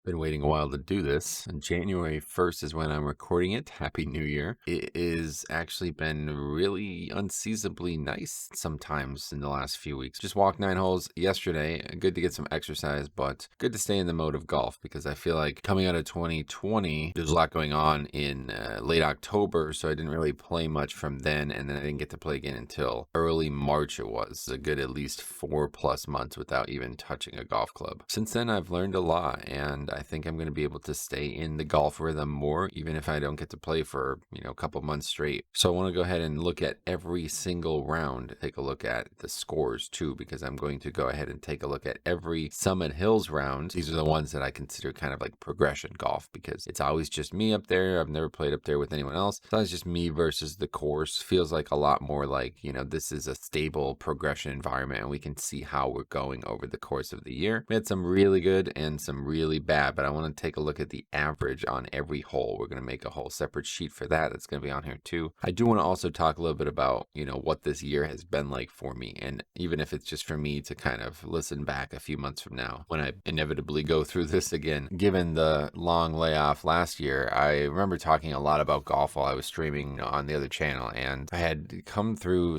Been waiting a while to do this. And January 1st is when I'm recording it. Happy New Year. It is actually been really unseasonably nice sometimes in the last few weeks. Just walked 9 holes yesterday. Good to get some exercise, but good to stay in the mode of golf because I feel like coming out of 2020, there's a lot going on in late October, so I didn't really play much from then, and then I didn't get to play again until early March. It was a good at least 4+ months without even touching a golf club. Since then, I've learned a lot, and I think I'm going to be able to stay in the golf rhythm more, even if I don't get to play for, a couple months straight. So I want to go ahead and look at every single round, take a look at the scores too, because I'm going to go ahead and take a look at every Summit Hills round. These are the ones that I consider kind of like progression golf because it's always just me up there. I've never played up there with anyone else. It's always just me versus the course. Feels like a lot more like, this is a stable progression environment and we can see how we're going over the course of the year. We had some really good and some really bad, but I want to take a look at the average on every hole. We're going to make a whole separate sheet for that. That's going to be on here too. I do want to also talk a little bit about, what this year has been like for me. And even if it's just for me to kind of listen back a few months from now, when I inevitably go through this again, given the long layoff last year, I remember talking a lot about golf while I was streaming on the other channel. And I had come through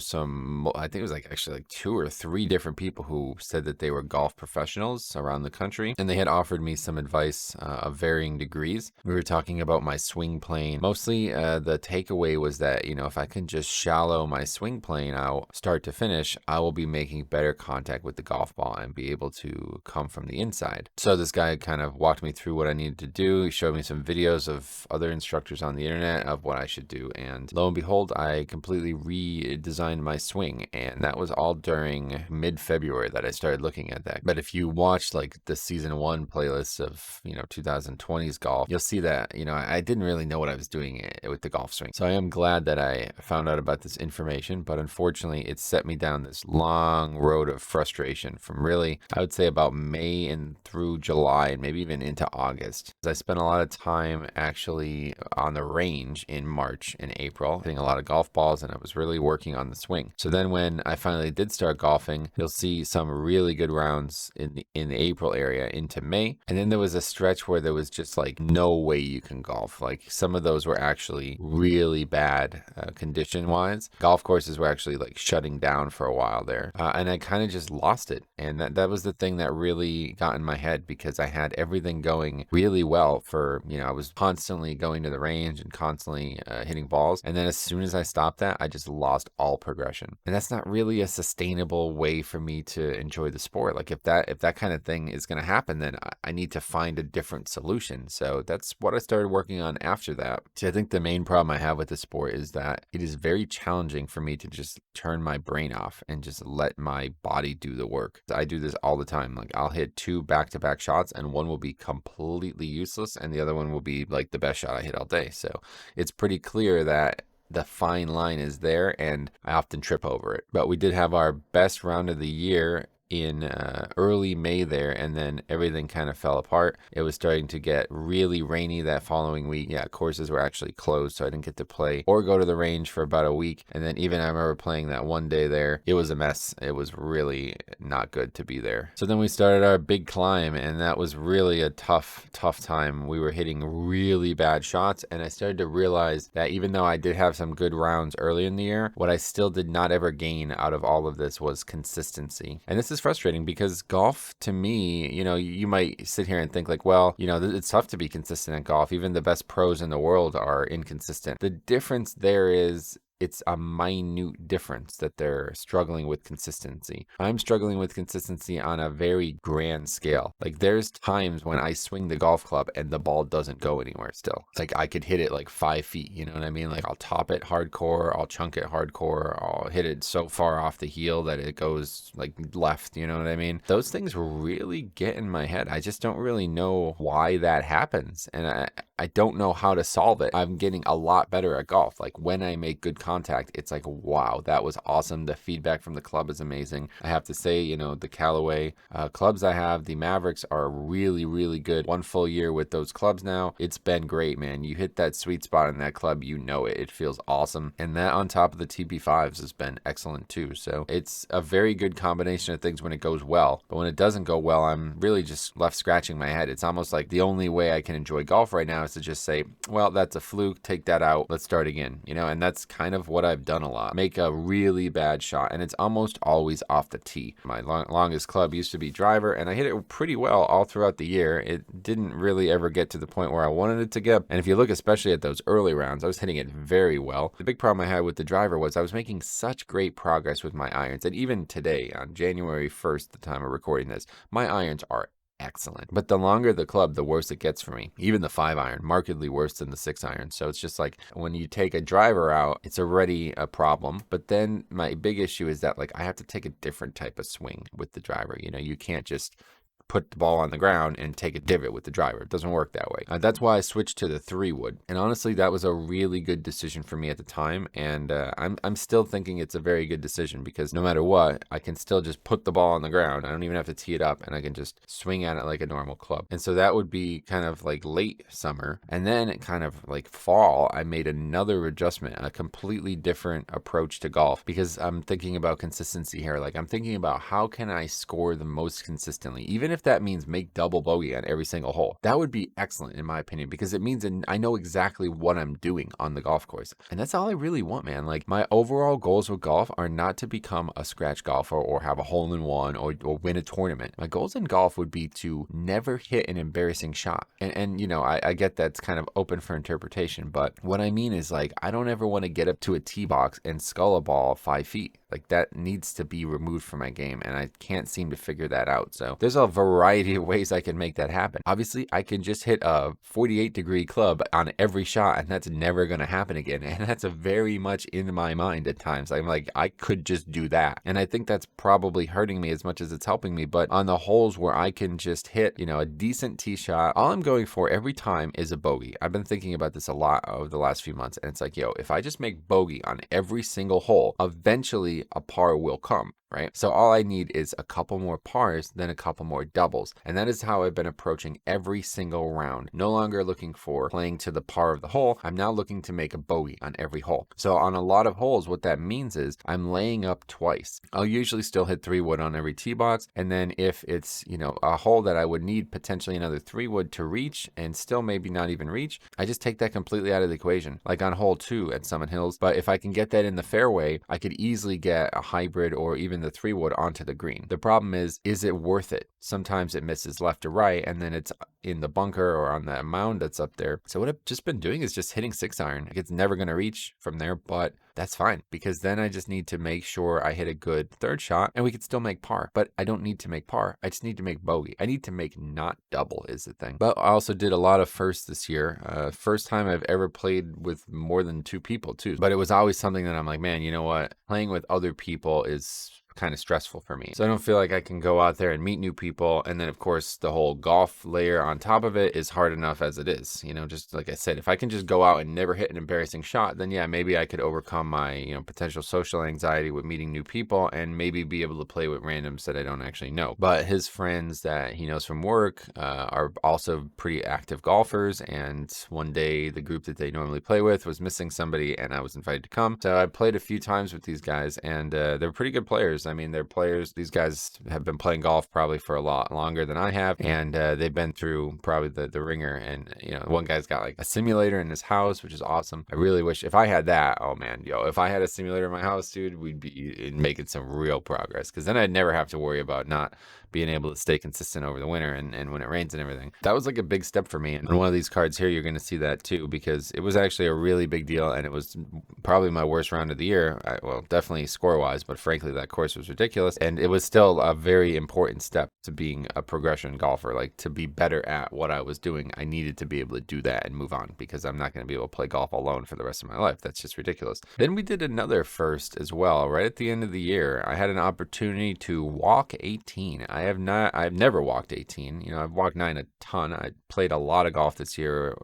I think it was actually 2 or 3 different people who said that they were golf professionals around the country. And they had offered me some advice of varying degrees. We were talking about my swing plane. Mostly the takeaway was that, if I can just shallow my swing plane out start to finish, I will be making better contact with the golf ball and be able to come from the inside. So this guy kind of walked me through what I needed to do. He showed me some videos of other instructors on the internet of what I should do. And lo and behold, I completely redesigned my swing. And that was all during mid-February that I started looking at that. But if you watch the season 1 playlist of, 2020's golf, you'll see that, I didn't really know what I was doing with the golf swing. So I am glad that I found out about this information, but unfortunately it set me down this long road of frustration from really, I would say about May and through July and maybe even into August. I spent a lot of time actually on the range in March and April, hitting a lot of golf balls, and I was really working on the swing. So then when I finally did start golfing, you'll see some really good rounds in the April area into May. And then there was a stretch where there was just no way you can golf. Some of those were actually really bad condition wise. Golf courses were actually shutting down for a while there. And I kind of just lost it. And that was the thing that really got in my head because I had everything going really well for, I was constantly going to the range and constantly hitting balls. And then as soon as I stopped that, I just lost all progression. And that's not really a sustainable way for me to enjoy the sport. If that kind of thing is going to happen, then I need to find a different solution. So that's what I started working on after that. See, I think the main problem I have with the sport is that it is very challenging for me to just turn my brain off and just let my body do the work. I do this all the time. I'll hit 2 back-to-back shots and one will be completely useless and the other one will be the best shot I hit all day. So it's pretty clear that the fine line is there and I often trip over it. But we did have our best round of the year in early May there, and then everything kind of fell apart. It was starting to get really rainy that following week. Yeah, courses were actually closed, so I didn't get to play or go to the range for about a week. And then even I remember playing that one day there, it was a mess. It was really not good to be there. So then we started our big climb, and that was really a tough time. We were hitting really bad shots, and I started to realize that even though I did have some good rounds early in the year, what I still did not ever gain out of all of this was consistency. And this is frustrating because golf to me, you might sit here and think well, it's tough to be consistent at golf. Even the best pros in the world are inconsistent. The difference there is it's a minute difference that they're struggling with consistency. I'm struggling with consistency on a very grand scale. There's times when I swing the golf club and the ball doesn't go anywhere still. I could hit it 5 feet, you know what I mean? I'll top it hardcore, I'll chunk it hardcore, I'll hit it so far off the heel that it goes left, you know what I mean? Those things really get in my head. I just don't really know why that happens. And I don't know how to solve it. I'm getting a lot better at golf. When I make good contact, it's like, wow, that was awesome. The feedback from the club is amazing. I have to say, you know, the Callaway clubs I have, the Mavericks, are really, really good. 1 full year with those clubs now. It's been great, man. You hit that sweet spot in that club, you know it. It feels awesome. And that on top of the TP5s has been excellent too. So it's a very good combination of things when it goes well. But when it doesn't go well, I'm really just left scratching my head. It's almost like the only way I can enjoy golf right now is to just say, well, that's a fluke, take that out, let's start again, you know. And that's kind of what I've done a lot. Make a really bad shot, and it's almost always off the tee. My longest club used to be driver, and I hit it pretty well all throughout the year. It didn't really ever get to the point where I wanted it to get. And if you look especially at those early rounds, I was hitting it very well. The big problem I had with the driver was I was making such great progress with my irons. And even today, on January 1st, the time of recording this, my irons are excellent. But the longer the club, the worse it gets for me. Even the 5-iron, markedly worse than the 6-iron. So it's just like when you take a driver out, it's already a problem. But then my big issue is that like I have to take a different type of swing with the driver. You know, you can't just put the ball on the ground and take a divot with the driver. It doesn't work that way. That's why I switched to the 3-wood. And honestly, that was a really good decision for me at the time. And I'm still thinking it's a very good decision because no matter what, I can still just put the ball on the ground. I don't even have to tee it up, and I can just swing at it like a normal club. And so that would be kind of like late summer. And then kind of like fall, I made another adjustment, a completely different approach to golf because I'm thinking about consistency here. Like I'm thinking about how can I score the most consistently, even if that means make double bogey on every single hole. That would be excellent in my opinion because it means I know exactly what I'm doing on the golf course. And that's all I really want, man. Like my overall goals with golf are not to become a scratch golfer or have a hole-in-one or win a tournament. My goals in golf would be to never hit an embarrassing shot. And you know, I get that's kind of open for interpretation, but what I mean is like, I don't ever want to get up to a tee box and scull a ball 5 feet. Like that needs to be removed from my game, and I can't seem to figure that out. So there's a variety of ways I can make that happen. Obviously, I can just hit a 48-degree club on every shot, and that's never going to happen again. And that's a very much in my mind at times. I'm like, I could just do that. And I think that's probably hurting me as much as it's helping me. But on the holes where I can just hit, you know, a decent tee shot, all I'm going for every time is a bogey. I've been thinking about this a lot over the last few months, and it's like, yo, if I just make bogey on every single hole, eventually a par will come. Right? So all I need is a couple more pars, then a couple more doubles. And that is how I've been approaching every single round. No longer looking for playing to the par of the hole. I'm now looking to make a bogey on every hole. So on a lot of holes, what that means is I'm laying up twice. I'll usually still hit 3-wood on every tee box. And then if it's, you know, a hole that I would need potentially another 3-wood to reach and still maybe not even reach, I just take that completely out of the equation. Like on hole 2 at Summit Hills. But if I can get that in the fairway, I could easily get a hybrid or even the 3-wood onto the green. The problem is it worth it? Sometimes it misses left or right, and then it's in the bunker or on that mound that's up there. So what I've just been doing is just hitting 6-iron. Like it's never going to reach from there, but that's fine because then I just need to make sure I hit a good third shot and we could still make par. But I don't need to make par. I just need to make bogey. I need to make not double is the thing. But I also did a lot of firsts this year. First time I've ever played with more than 2 people too. But it was always something that I'm like, man, you know what? Playing with other people is kind of stressful for me. So I don't feel like I can go out there and meet new people. And then of course the whole golf layer on top of it is hard enough as it is. You know, just like I said, if I can just go out and never hit an embarrassing shot, then yeah, maybe I could overcome my, you know, potential social anxiety with meeting new people and maybe be able to play with randoms that I don't actually know. But his friends that he knows from work are also pretty active golfers. And one day the group that they normally play with was missing somebody and I was invited to come. So I played a few times with these guys and they're pretty good players. I mean, they're players. These guys have been playing golf probably for a lot longer than I have, and they've been through probably the ringer. And you know, one guy's got like a simulator in his house, which is awesome. I really wish if I had that. Oh man, yo, if I had a simulator in my house, dude, we'd be making some real progress. Because then I'd never have to worry about not being able to stay consistent over the winter and when it rains and everything. That was like a big step for me. And on one of these cards here, you're going to see that too, because it was actually a really big deal. And it was probably my worst round of the year. Well, definitely score wise, but frankly, that course was ridiculous. And it was still a very important step to being a progression golfer. Like to be better at what I was doing, I needed to be able to do that and move on because I'm not going to be able to play golf alone for the rest of my life. That's just ridiculous. Then we did another first as well. Right at the end of the year, I had an opportunity to walk 18. I've never walked 18. You know, I've walked 9 a ton. I played a lot of golf this year.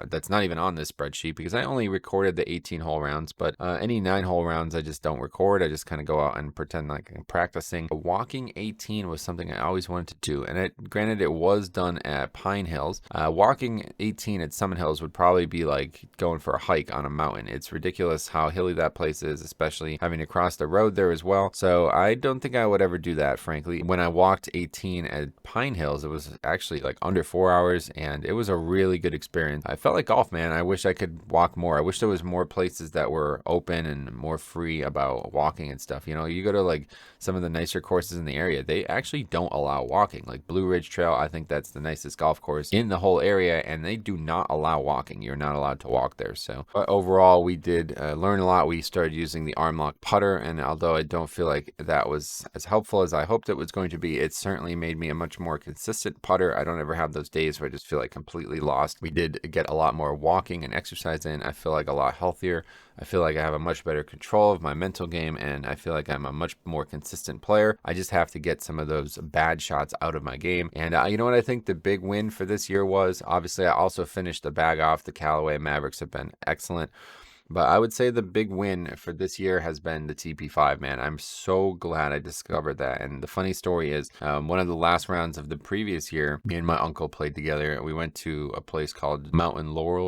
That's not even on this spreadsheet because I only recorded the 18 hole rounds, but any 9 hole rounds I just don't record. I just kind of go out and pretend like I'm practicing. Walking 18 was something I always wanted to do, and granted it was done at Pine Hills. Walking 18 at Summit Hills would probably be like going for a hike on a mountain. It's ridiculous how hilly that place is, especially having to cross the road there as well. So I don't think I would ever do that, frankly. When I walked 18 at Pine Hills, it was actually like under 4 hours, and it was a really good experience. I felt like golf, man. I wish I could walk more. I wish there was more places that were open and more free about walking and stuff. You know, you go to like some of the nicer courses in the area, they actually don't allow walking. Like Blue Ridge Trail, I think that's the nicest golf course in the whole area, and they do not allow walking. You're not allowed to walk there. So, but overall, we did learn a lot. We started using the Armlock Putter, and although I don't feel like that was as helpful as I hoped it was going to be, it certainly made me a much more consistent putter. I don't ever have those days where I just feel like completely lost. We did get a lot more walking and exercise in. I feel like a lot healthier. I feel like I have a much better control of my mental game, and I feel like I'm a much more consistent player. I just have to get some of those bad shots out of my game. And you know what I think the big win for this year was? Obviously, I also finished the bag off. The Callaway Mavricks have been excellent. But I would say the big win for this year has been the TP5, man. I'm so glad I discovered that. And the funny story is, one of the last rounds of the previous year, me and my uncle played together. We went to a place called Mount Laurel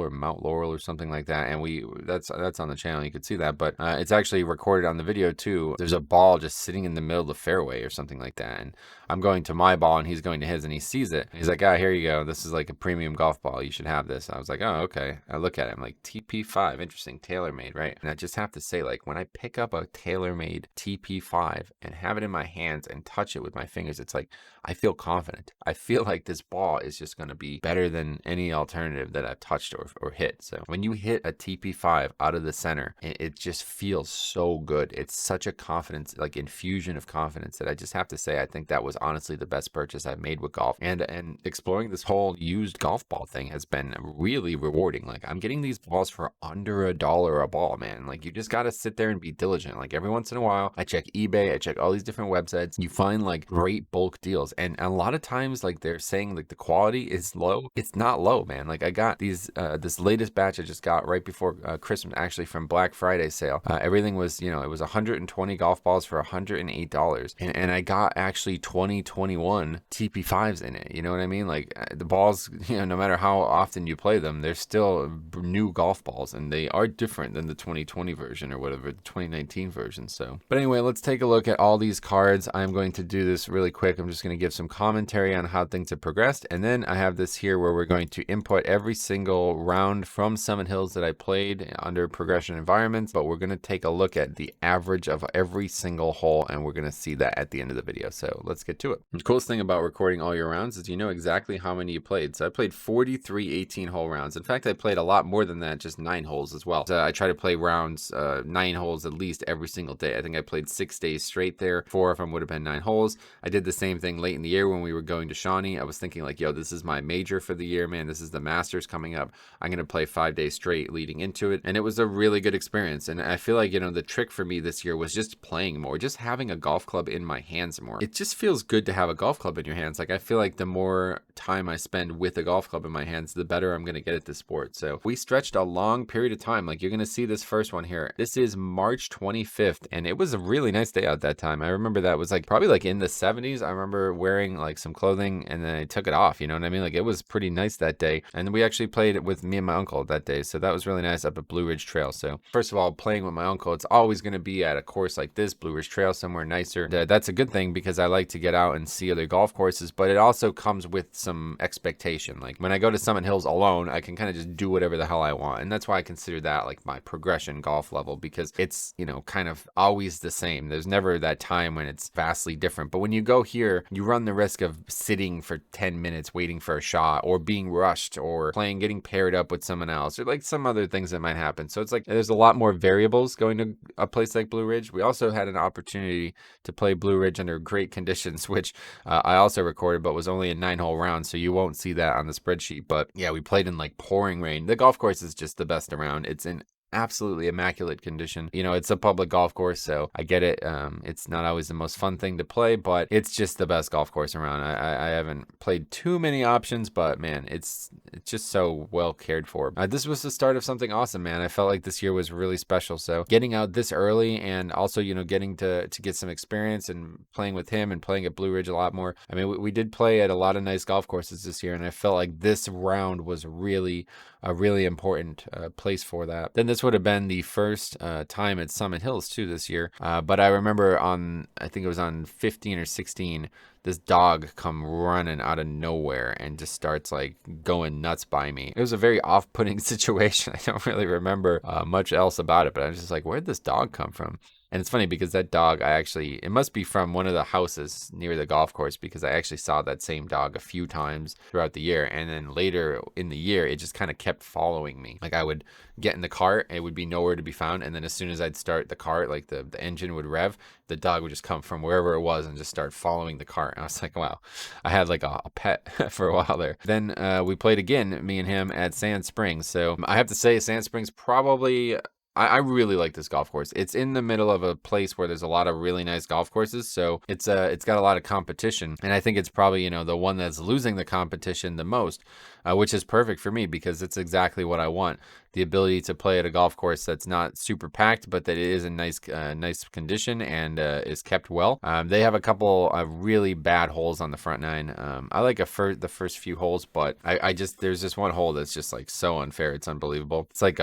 or something like that. And that's on the channel. You could see that. But it's actually recorded on the video too. There's a ball just sitting in the middle of the fairway or something like that. And I'm going to my ball and he's going to his, and he sees it. He's like, here you go. This is like a premium golf ball. You should have this. I was like, oh, okay. I look at it. I'm like, TP5, interesting. TaylorMade, right? And I just have to say, like, when I pick up a TaylorMade TP5 and have it in my hands and touch it with my fingers, it's like I feel confident. I feel like this ball is just going to be better than any alternative that I've touched or hit. So when you hit a TP5 out of the center, it just feels so good. It's such a confidence, like infusion of confidence, that I just have to say, I think that was honestly the best purchase I've made with golf. And exploring this whole used golf ball thing has been really rewarding. Like, I'm getting these balls for under $1 a ball, man. Like, you just got to sit there and be diligent. Like, every once in a while, I check eBay, I check all these different websites. You find like great bulk deals. And a lot of times, like, they're saying like the quality is low. It's not low, man. Like, I got these, this latest batch I just got right before Christmas, actually from Black Friday sale. Everything was, it was 120 golf balls for $108. And I got actually 2021 TP5s in it. You know what I mean? Like, the balls, no matter how often you play them, they're still new golf balls, and they are different than the 2020 version or whatever, the 2019 version. So, but anyway, let's take a look at all these cards. I'm going to do this really quick. I'm just going to give some commentary on how things have progressed. And then I have this here where we're going to input every single round from Summit Hills that I played under progression environments, but we're going to take a look at the average of every single hole, and we're going to see that at the end of the video. So let's get to it. The coolest thing about recording all your rounds is you know exactly how many you played. So I played 43 18-hole rounds. In fact, I played a lot more than that, just 9 holes as well. So I try to play rounds, 9 holes at least every single day. I think I played 6 days straight there. 4 of them would have been 9 holes. I did the same thing late in the year when we were going to Shawnee. I was thinking like, yo, this is my major for the year, man. This is the Masters coming up. I'm going to play 5 days straight leading into it. And it was a really good experience. And I feel like, the trick for me this year was just playing more, just having a golf club in my hands more. It just feels good to have a golf club in your hands. Like, I feel like the more time I spend with a golf club in my hands, the better I'm going to get at this sport. So we stretched a long period of time. Like, you're going to see this first one here. This is March 25th, and it was a really nice day out that time. I remember that was like probably like in the 70s. I remember wearing like some clothing and then I took it off. You know what I mean? Like, it was pretty nice that day. And we actually played it with me and my uncle that day. So that was really nice up at Blue Ridge Trail. So first of all, playing with my uncle, it's always going to be at a course like this, Blue Ridge Trail, somewhere nicer. That's a good thing because I like to get out and see other golf courses, but it also comes with some expectation. Like, when I go to Summit Hills alone, I can kind of just do whatever the hell I want. And that's why I consider that like my progression golf level, because it's, kind of always the same. There's never that time when it's vastly different. But when you go here, you run the risk of sitting for 10 minutes waiting for a shot, or being rushed, or getting paired up with someone else, or like some other things that might happen. So it's like there's a lot more variables going to a place like Blue Ridge. We also had an opportunity to play Blue Ridge under great conditions, which I also recorded, but was only a 9-hole round, so you won't see that on the spreadsheet. But yeah, we played in like pouring rain. The golf course is just the best around. It's in absolutely immaculate condition. You know, it's a public golf course, so I get it. It's not always the most fun thing to play, but it's just the best golf course around. I haven't played too many options, but man, it's just so well cared for. This was the start of something awesome, man. I felt like this year was really special. So getting out this early, and also, you know, getting to get some experience and playing with him and playing at Blue Ridge a lot more. I mean, we did play at a lot of nice golf courses this year, and I felt like this round was really a really important place for that. Then this would have been the first time at Summit Hills too this year. But I remember I think it was on 15 or 16, this dog come running out of nowhere and just starts like going nuts by me. It was a very off-putting situation. I don't really remember much else about it, but I was just like, where'd this dog come from? And it's funny because that dog, it must be from one of the houses near the golf course, because I actually saw that same dog a few times throughout the year. And then later in the year, it just kind of kept following me. Like I would get in the cart, it would be nowhere to be found. And then as soon as I'd start the cart, like the engine would rev, the dog would just come from wherever it was and just start following the cart. And I was like, wow, I had like a pet for a while there. Then we played again, me and him, at Sand Springs. So I have to say, Sand Springs probably... I really like this golf course. It's in the middle of a place where there's a lot of really nice golf courses, so it's got a lot of competition, and I think it's probably, you know, the one that's losing the competition the most, which is perfect for me because it's exactly what I want. The ability to play at a golf course that's not super packed, but that it is in nice condition and is kept well. They have a couple of really bad holes on the front nine. I like the first few holes, but there's this one hole that's just like so unfair. It's unbelievable. It's like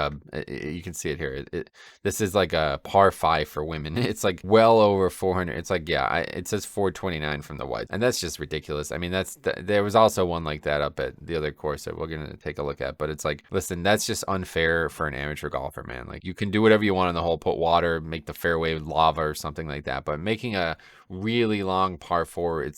you can see it here. This is like a par 5 for women. It's like well over 400. It's like, yeah, it says 429 from the white, and that's just ridiculous. I mean, there was also one like that up at the other course that we're gonna take a look at, but it's like, listen, that's just unfair for an amateur golfer, man. Like, you can do whatever you want on the hole, put water, make the fairway lava or something like that, but making a really long par 4,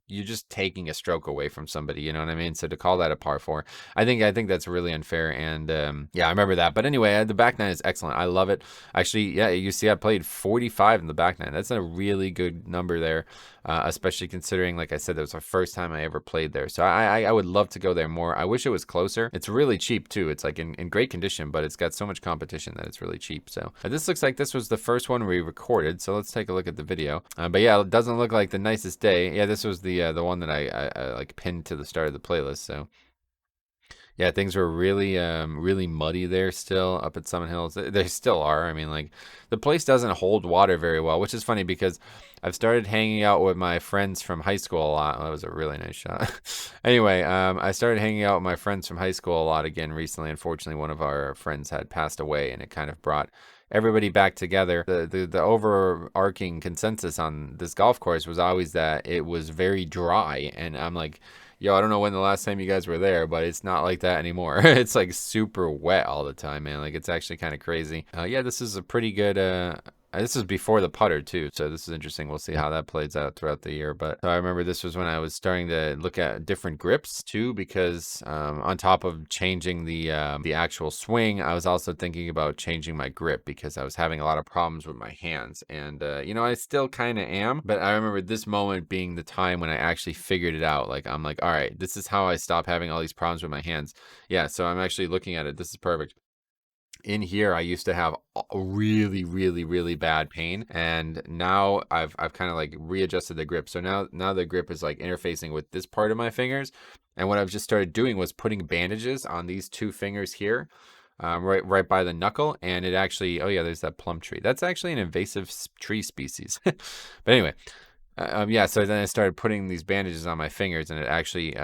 you're just taking a stroke away from somebody, you know what I mean? So to call that a par 4, I think that's really unfair. And yeah, I remember that. But anyway, the back nine is excellent. I love it. Actually, yeah, you see I played 45 in the back nine. That's a really good number there, especially considering, like I said, that was the first time I ever played there. So I would love to go there more. I wish it was closer. It's really cheap too. It's like in great condition, but it's got so much competition that it's really cheap. So this looks like this was the first one we recorded. So let's take a look at the video. But yeah, it doesn't look like the nicest day. Yeah, this was the one that I like pinned to the start of the playlist. So yeah, things were really really muddy there still up at Summit Hills. They still are. I mean, like, the place doesn't hold water very well, which is funny because I've started hanging out with my friends from high school a lot. That was a really nice shot. Anyway, I started hanging out with my friends from high school a lot again recently. Unfortunately, one of our friends had passed away, and it kind of brought everybody back together. The overarching consensus on this golf course was always that it was very dry, and I'm like, yo, I don't know when the last time you guys were there, but it's not like that anymore. It's like super wet all the time, man. Like, it's actually kind of crazy. Yeah, this is a pretty good this is before the putter too, so this is interesting. We'll see how that plays out throughout the year. But I remember this was when I was starting to look at different grips too, because on top of changing the actual swing, I was also thinking about changing my grip because I was having a lot of problems with my hands, and you know, I still kind of am. But I remember this moment being the time when I actually figured it out. Like, I'm like, all right, this is how I stop having all these problems with my hands. Yeah, so I'm actually looking at it. This is perfect. In here, I used to have a really, really, really bad pain, and now I've kind of like readjusted the grip. So now the grip is like interfacing with this part of my fingers, and what I've just started doing was putting bandages on these two fingers here, right by the knuckle, and it actually, oh yeah, there's that plum tree. That's actually an invasive tree species. But anyway. Yeah, so then I started putting these bandages on my fingers, and it actually,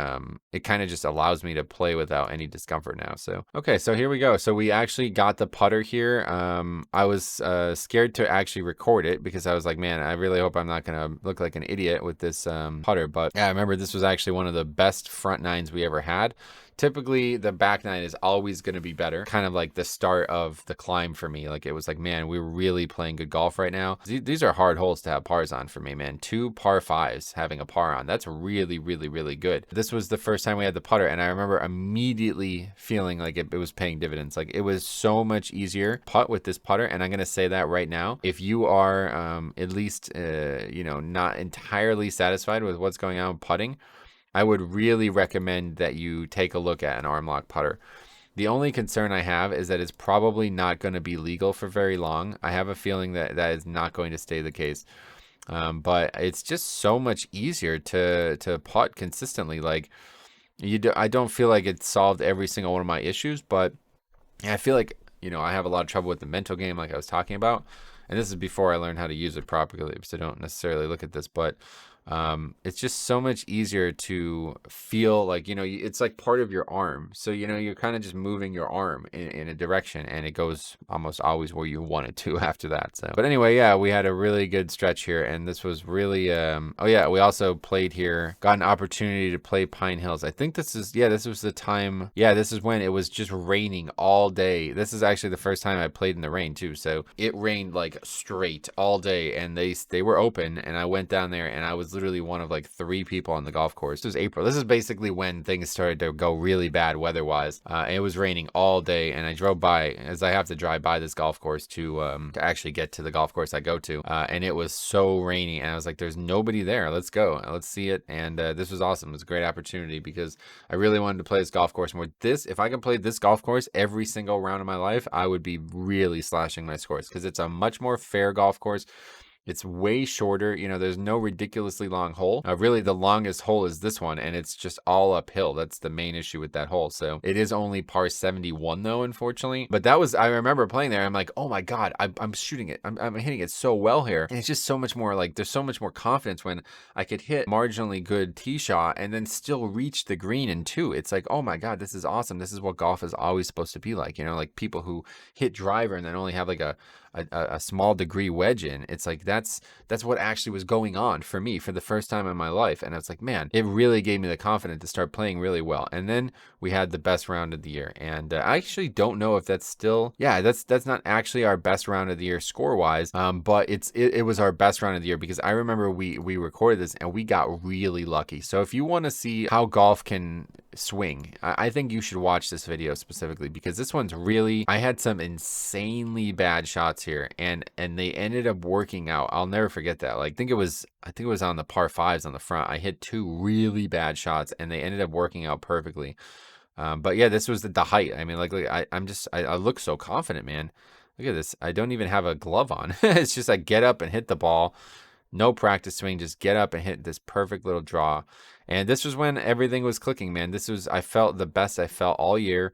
it kind of just allows me to play without any discomfort now. So, okay, so here we go. So we actually got the putter here. I was scared to actually record it because I was like, man, I really hope I'm not going to look like an idiot with this putter. But yeah, I remember this was actually one of the best front nines we ever had. Typically, the back nine is always going to be better. Kind of like the start of the climb for me. Like, it was like, man, we're really playing good golf right now. These are hard holes to have pars on for me, man. 2 par 5s having a par on. That's really, really, really good. This was the first time we had the putter, and I remember immediately feeling like it was paying dividends. Like, it was so much easier putt with this putter, and I'm going to say that right now. If you are at least, you know, not entirely satisfied with what's going on with putting, I would really recommend that you take a look at an Armlock Putter, The only concern I have is that it's probably not going to be legal for very long. I have a feeling that that is not going to stay the case. But it's just so much easier to putt consistently. Like I don't feel like it solved every single one of my issues, but I feel like, I have a lot of trouble with the mental game, like I was talking about. And this is before I learned how to use it properly, so don't necessarily look at this, but it's just so much easier to feel like, it's like part of your arm. So, you're kind of just moving your arm in a direction, and it goes almost always where you want it to after that. So, but anyway, yeah, we had a really good stretch here, and this was really, oh yeah, we also played here, got an opportunity to play Pine Hills. I think this was the time. Yeah, this is when it was just raining all day. This is actually the first time I played in the rain too. So it rained like straight all day, and they were open, and I went down there, and I was literally one of like 3 people on the golf course. It was April. This is basically when things started to go really bad weather-wise. It was raining all day, and I drove by, as I have to drive by this golf course to actually get to the golf course I go to, and it was so rainy, and I was like, there's nobody there. Let's go. Let's see it. And this was awesome. It was a great opportunity because I really wanted to play this golf course more. If I could play this golf course every single round of my life, I would be really slashing my scores because it's a much more fair golf course. It's way shorter. There's no ridiculously long hole. Really, the longest hole is this one, and it's just all uphill. That's the main issue with that hole. So it is only par 71, though, unfortunately. But I remember playing there. I'm like, oh my God, I'm shooting it. I'm hitting it so well here. And it's just so much more like, there's so much more confidence when I could hit marginally good tee shot and then still reach the green in 2. It's like, oh my God, this is awesome. This is what golf is always supposed to be like. Like people who hit driver and then only have like a small degree wedge in. It's like that's what actually was going on for me for the first time in my life. And I was like, man, it really gave me the confidence to start playing really well. And then we had the best round of the year. And I actually don't know if that's still, that's not actually our best round of the year score wise. But it was our best round of the year because I remember we recorded this and we got really lucky. So if you want to see how golf can swing, I think you should watch this video specifically because this one's really, I had some insanely bad shots here and they ended up working out. I'll never forget that. Like I think it was on the par 5s on the front. I hit 2 really bad shots and they ended up working out perfectly. But yeah, this was the height. I mean, like I look so confident, man. Look at this. I don't even have a glove on. It's just I get up and hit the ball. No practice swing, just get up and hit this perfect little draw. And this was when everything was clicking, man. I felt the best I felt all year.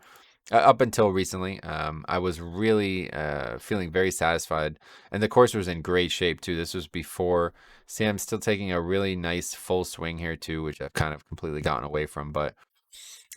Up until recently, I was really feeling very satisfied. And the course was in great shape, too. This was before. See, I'm still taking a really nice full swing here, too, which I've kind of completely gotten away from. But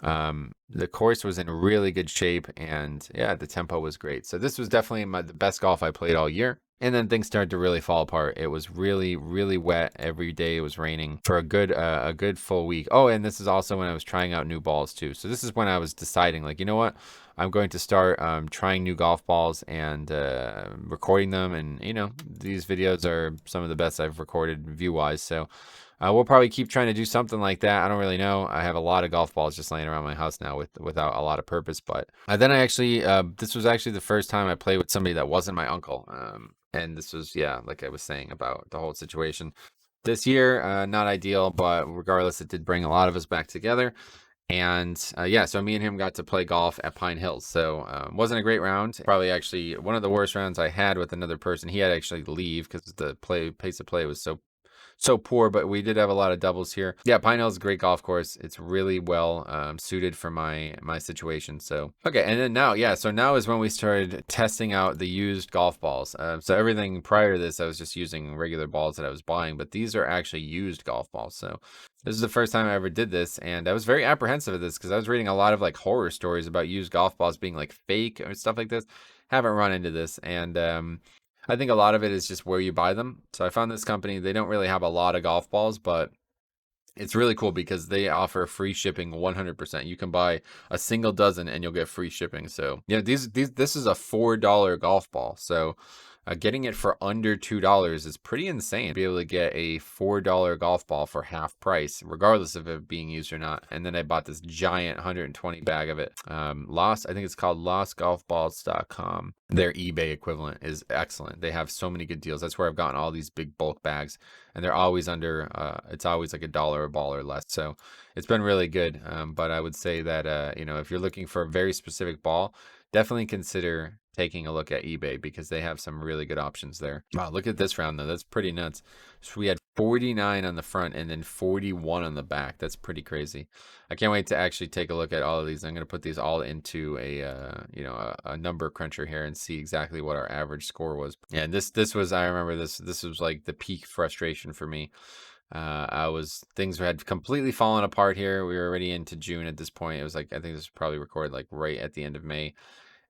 the course was in really good shape. And, yeah, the tempo was great. So this was definitely the best golf I played all year. And then things started to really fall apart. It was really, really wet every day. It was raining for a good full week. Oh, and this is also when I was trying out new balls too. So this is when I was deciding, like, you know what? I'm going to start trying new golf balls and recording them. And, these videos are some of the best I've recorded view-wise. So we'll probably keep trying to do something like that. I don't really know. I have a lot of golf balls just laying around my house now without a lot of purpose. But then I actually, this was actually the first time I played with somebody that wasn't my uncle. And this was, like I was saying about the whole situation. This year, not ideal, but regardless, it did bring a lot of us back together. And so me and him got to play golf at Pine Hills. So wasn't a great round. Probably actually one of the worst rounds I had with another person. He had to actually leave because the pace of play was so poor, but we did have a lot of doubles here. Yeah, Pine Hills is a great golf course. It's really well suited for my situation. So, okay, and then now is when we started testing out the used golf balls. So everything prior to this, I was just using regular balls that I was buying, but these are actually used golf balls. So this is the first time I ever did this, and I was very apprehensive of this because I was reading a lot of like horror stories about used golf balls being like fake or stuff like this. Haven't run into this, and I think a lot of it is just where you buy them. So I found this company, they don't really have a lot of golf balls, but it's really cool because they offer free shipping 100%. You can buy a single dozen and you'll get free shipping. So, this is a $4 golf ball. So Getting it for under $2 is pretty insane. Be able to get a $4 golf ball for half price, regardless of it being used or not. And then I bought this giant 120 bag of it. I think it's called lostgolfballs.com. Their eBay equivalent is excellent. They have so many good deals. That's where I've gotten all these big bulk bags, and they're always under, it's always like $1 a ball or less. So it's been really good. But I would say that, if you're looking for a very specific ball, definitely consider taking a look at eBay because they have some really good options there. Wow, look at this round though. That's pretty nuts. So we had 49 on the front and then 41 on the back. That's pretty crazy. I can't wait to actually take a look at all of these. I'm going to put these all into a number cruncher here and see exactly what our average score was. Yeah, and this was, I remember this was like the peak frustration for me. Things had completely fallen apart here. We were already into June at this point. It was like, I think this was probably recorded like right at the end of May.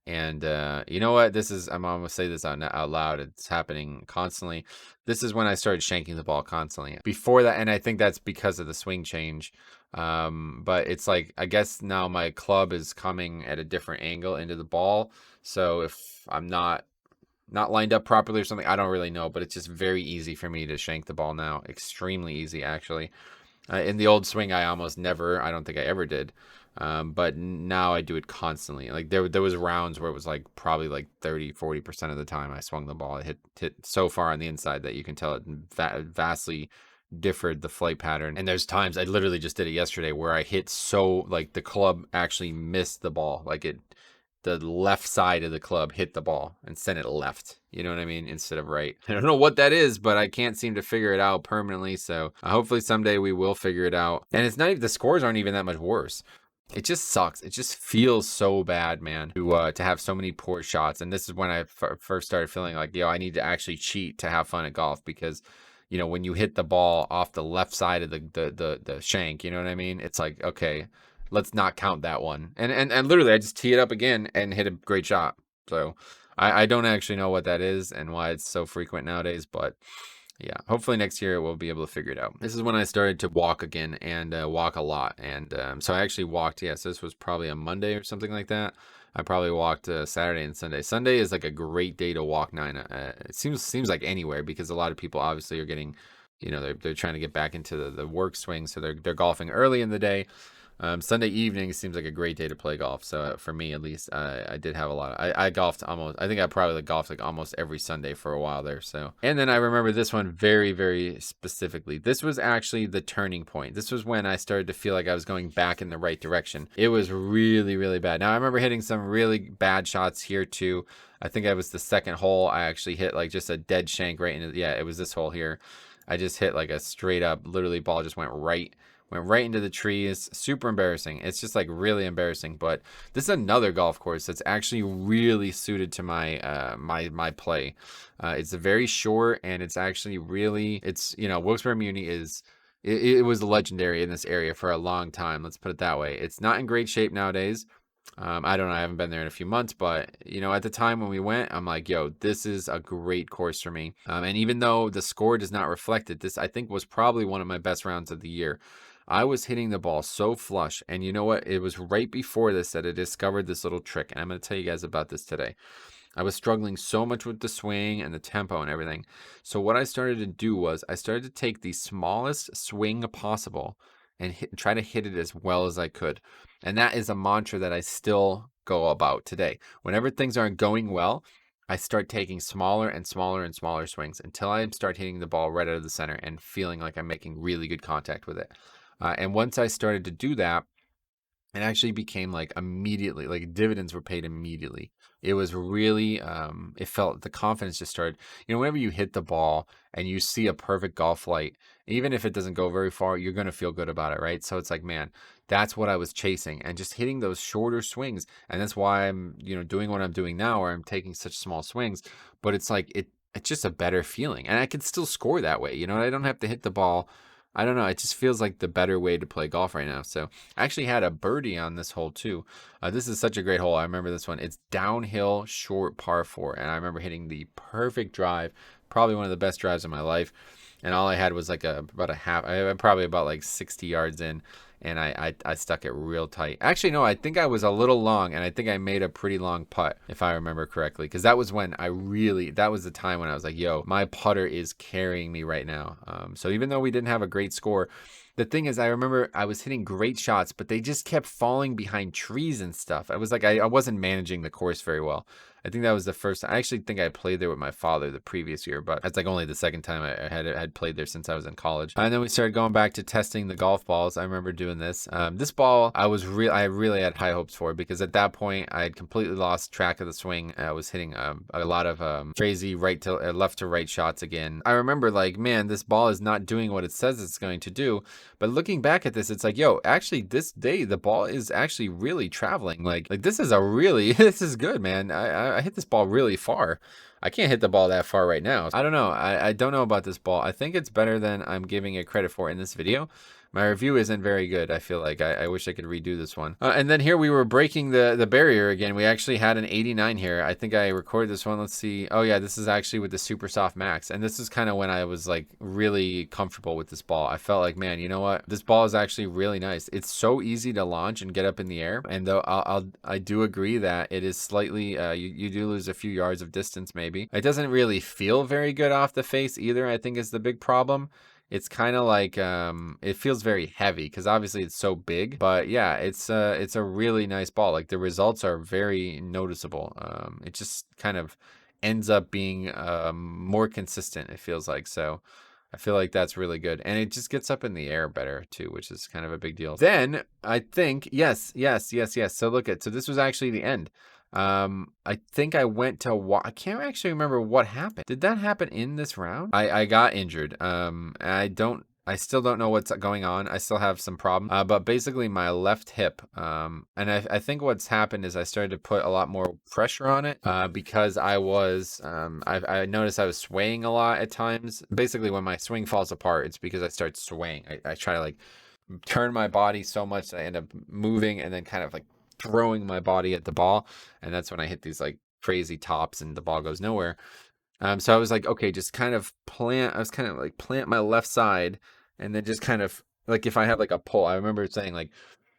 And you know what? I'm gonna say this out loud. It's happening constantly. This is when I started shanking the ball constantly. Before that, and I think that's because of the swing change. But it's like, I guess now my club is coming at a different angle into the ball. So if I'm not lined up properly or something, I don't really know. But it's just very easy for me to shank the ball now. Extremely easy, actually. In the old swing, I don't think I ever did. But now I do it constantly. Like there was rounds where it was like probably like 30-40% of the time I swung the ball. It hit so far on the inside that you can tell it vastly differed the flight pattern. And there's times, I literally just did it yesterday, where I hit so, like, the club actually missed the ball. Like the left side of the club hit the ball and sent it left. You know what I mean? Instead of right. I don't know what that is, but I can't seem to figure it out permanently. So hopefully someday we will figure it out. And it's not even, the scores aren't even that much worse. It just sucks. It just feels so bad, man, to have so many poor shots. And this is when I first started feeling like, I need to actually cheat to have fun at golf, because, when you hit the ball off the left side of the shank, you know what I mean? It's like, okay, let's not count that one. And literally, I just tee it up again and hit a great shot. So I don't actually know what that is and why it's so frequent nowadays, but yeah, hopefully next year we'll be able to figure it out. This is when I started to walk again, and walk a lot. And so I actually walked, so this was probably a Monday or something like that. I probably walked Saturday and Sunday. Sunday is like a great day to walk 9. It seems like anywhere, because a lot of people obviously are getting, they're trying to get back into the work swing, so they're golfing early in the day. Sunday evening seems like a great day to play golf. So for me, at least, I did have a lot of, I golfed almost, I think I probably golfed like almost every Sunday for a while there. So, and then I remember this one very, very specifically. This was actually the turning point. This was when I started to feel like I was going back in the right direction. It was really, really bad. Now I remember hitting some really bad shots here too. I think I was the second hole. I actually hit like just a dead shank right into, it was this hole here. I just hit like a straight up, literally ball just went right into the trees. Super embarrassing. It's just like really embarrassing. But this is another golf course that's actually really suited to my my play. It's very short, and it's actually really, Wilkes-Barre Muni it was legendary in this area for a long time. Let's put it that way. It's not in great shape nowadays. I don't know. I haven't been there in a few months, but at the time when we went, I'm like, this is a great course for me. And even though the score does not reflect it, this I think was probably one of my best rounds of the year. I was hitting the ball so flush, and you know what? It was right before this that I discovered this little trick, and I'm going to tell you guys about this today. I was struggling so much with the swing and the tempo and everything. So what I started to do was I started to take the smallest swing possible and try to hit it as well as I could. And that is a mantra that I still go about today. Whenever things aren't going well, I start taking smaller and smaller and smaller swings until I start hitting the ball right out of the center and feeling like I'm making really good contact with it. And once I started to do that, it actually became like immediately, like dividends were paid immediately. It was really, it felt, the confidence just started, whenever you hit the ball and you see a perfect golf flight, even if it doesn't go very far, you're going to feel good about it, right? So it's like, man, that's what I was chasing, and just hitting those shorter swings. And that's why I'm, doing what I'm doing now, where I'm taking such small swings, but it's like, it's just a better feeling, and I can still score that way. I don't have to hit the ball. I don't know. It just feels like the better way to play golf right now. So I actually had a birdie on this hole too. This is such a great hole. I remember this one. It's downhill, short par 4. And I remember hitting the perfect drive, probably one of the best drives of my life. And all I had was like probably about like 60 yards in. and I stuck it real tight. Actually, no, I think I was a little long, and I think I made a pretty long putt, if I remember correctly, because that was when that was the time when I was like, yo, my putter is carrying me right now. So even though we didn't have a great score, the thing is, I remember I was hitting great shots, but they just kept falling behind trees and stuff. I was like, I wasn't managing the course very well. I think that was the first. I actually think I played there with my father the previous year, but that's like only the second time I had played there since I was in college. And then we started going back to testing the golf balls. I remember doing this. This ball, I really had high hopes for, because at that point I had completely lost track of the swing. I was hitting a lot of crazy left to right shots again. I remember like, man, this ball is not doing what it says it's going to do. But looking back at this, it's like, yo, actually this day the ball is actually really traveling. Like this is this is good, man. I hit this ball really far. I can't hit the ball that far right now. I don't know. I don't know about this ball. I think it's better than I'm giving it credit for in this video. My review isn't very good. I feel like I wish I could redo this one. And then here we were breaking the barrier again. We actually had an 89 here. I think I recorded this one. Let's see. Oh yeah, this is actually with the Super Soft Max. And this is kind of when I was like really comfortable with this ball. I felt like, man, you know what? This ball is actually really nice. It's so easy to launch and get up in the air. And though I do agree that it is slightly, you do lose a few yards of distance maybe. It doesn't really feel very good off the face either, I think is the big problem. It's kind of like it feels very heavy because obviously it's so big, but yeah, it's a really nice ball. Like the results are very noticeable. It just kind of ends up being more consistent, it feels like. So I feel like that's really good, and it just gets up in the air better too, which is kind of a big deal. Then I think yes. So look so this was actually the end. I think I went to I can't actually remember what happened. Did that happen in this round? I got injured. I still don't know what's going on. I still have some problems. But basically my left hip, and I think what's happened is I started to put a lot more pressure on it, because I noticed I was swaying a lot at times. Basically when my swing falls apart, it's because I start swaying. I try to like turn my body so much that I end up moving and then kind of like throwing my body at the ball, and that's when I hit these like crazy tops and the ball goes nowhere. So I was like, okay, just kind of plant my left side, and then just kind of like, if I have like a pole, I remember saying like,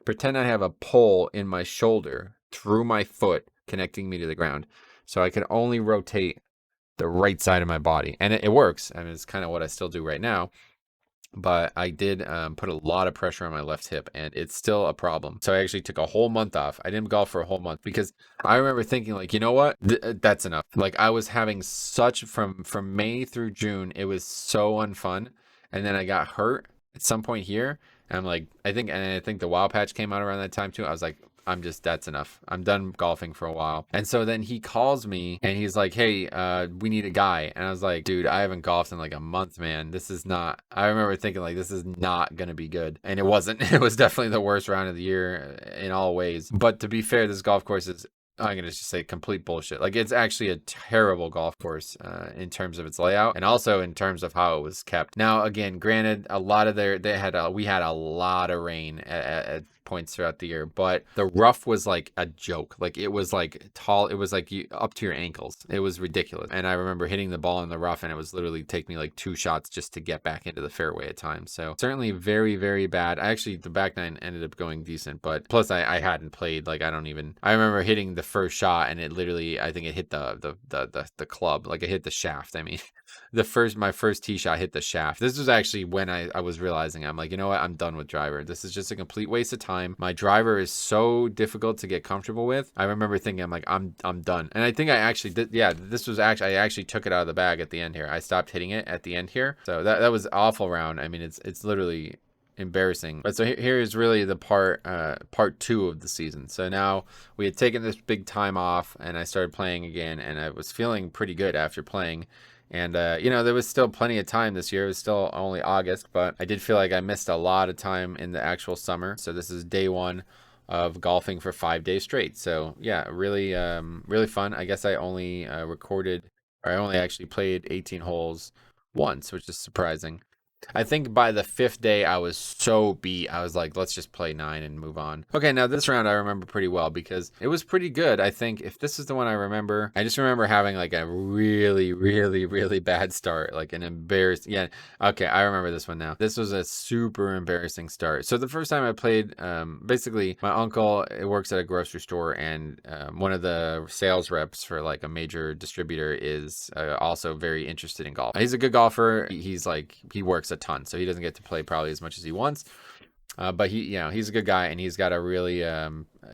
pretend I have a pole in my shoulder through my foot connecting me to the ground, so I can only rotate the right side of my body, and it works. I mean, it's kind of what I still do right now. But I did put a lot of pressure on my left hip, and it's still a problem. So I actually took a whole month off. I didn't golf for a whole month because I remember thinking like, you know what? That's enough. Like I was having such from May through June, it was so unfun. And then I got hurt at some point here. And I'm like, I think the Wild Patch came out around that time too. I was like, that's enough. I'm done golfing for a while. And so then he calls me and he's like, hey, we need a guy. And I was like, dude, I haven't golfed in like a month, man. This is not, I remember thinking like, this is not going to be good. And it wasn't. It was definitely the worst round of the year in all ways. But to be fair, this golf course is, I'm going to just say complete bullshit. Like it's actually a terrible golf course in terms of its layout and also in terms of how it was kept. Now, again, granted, a lot of we had a lot of rain at points throughout the year, but the rough was like a joke. Like it was like tall. It was like up to your ankles. It was ridiculous. And I remember hitting the ball in the rough and it was literally take me like 2 shots just to get back into the fairway at times. So certainly very, very bad. Actually, the back nine ended up going decent, but plus I hadn't played. Like I remember hitting the first shot and it literally, I think it hit the club. Like it hit the shaft. I mean, my first tee shot hit the shaft. This was actually when I was realizing, I'm like, you know what? I'm done with driver. This is just a complete waste of time. My driver is so difficult to get comfortable with. I remember thinking, I'm like, I'm done. And I think I actually did. Yeah, I actually took it out of the bag at the end here. I stopped hitting it at the end here. So that was awful round. I mean, it's literally embarrassing. But so here is really the part 2 of the season. So now we had taken this big time off and I started playing again, and I was feeling pretty good after playing. And, there was still plenty of time this year. It was still only August, but I did feel like I missed a lot of time in the actual summer. So this is day 1 of golfing for 5 days straight. So yeah, really, really fun. I guess I only I only actually played 18 holes once, which is surprising. I think by the 5th day, I was so beat. I was like, let's just play 9 and move on. Okay, now this round I remember pretty well because it was pretty good. I think if this is the one I remember, I just remember having like a really, really, really bad start, like an embarrassing. Yeah, okay, I remember this one now. This was a super embarrassing start. So the first time I played, basically, my uncle works at a grocery store, and one of the sales reps for like a major distributor is also very interested in golf. He's a good golfer. He's like, he works a ton, so he doesn't get to play probably as much as he wants. But he, he's a good guy, and he's got a really,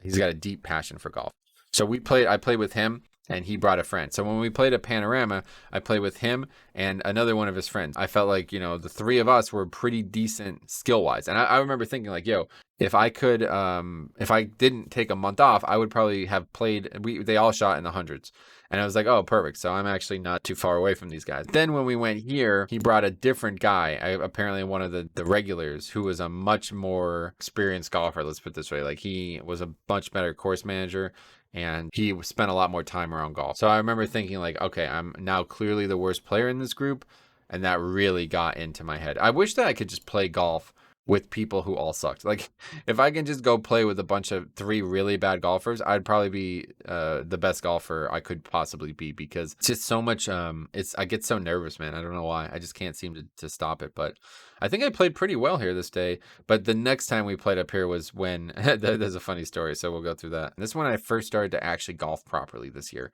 he's got a deep passion for golf. So I played with him, and he brought a friend. So when we played at Panorama, I played with him and another one of his friends. I felt like, the three of us were pretty decent skill-wise. And I remember thinking like, yo, if I could, if I didn't take a month off, I would probably have played, they all shot in the hundreds. And I was like, oh, perfect. So I'm actually not too far away from these guys. Then when we went here, he brought a different guy, apparently one of the regulars, who was a much more experienced golfer. Let's put it this way. Like, he was a much better course manager, and he spent a lot more time around golf. So I remember thinking like, okay, I'm now clearly the worst player in this group. And that really got into my head. I wish that I could just play golf with people who all sucked. Like, if I can just go play with a bunch of 3 really bad golfers, I'd probably be the best golfer I could possibly be, because it's just so much, I get so nervous, man. I don't know why. I just can't seem to stop it. But I think I played pretty well here this day. But the next time we played up here was when, there's a funny story, so we'll go through that. This is when I first started to actually golf properly this year.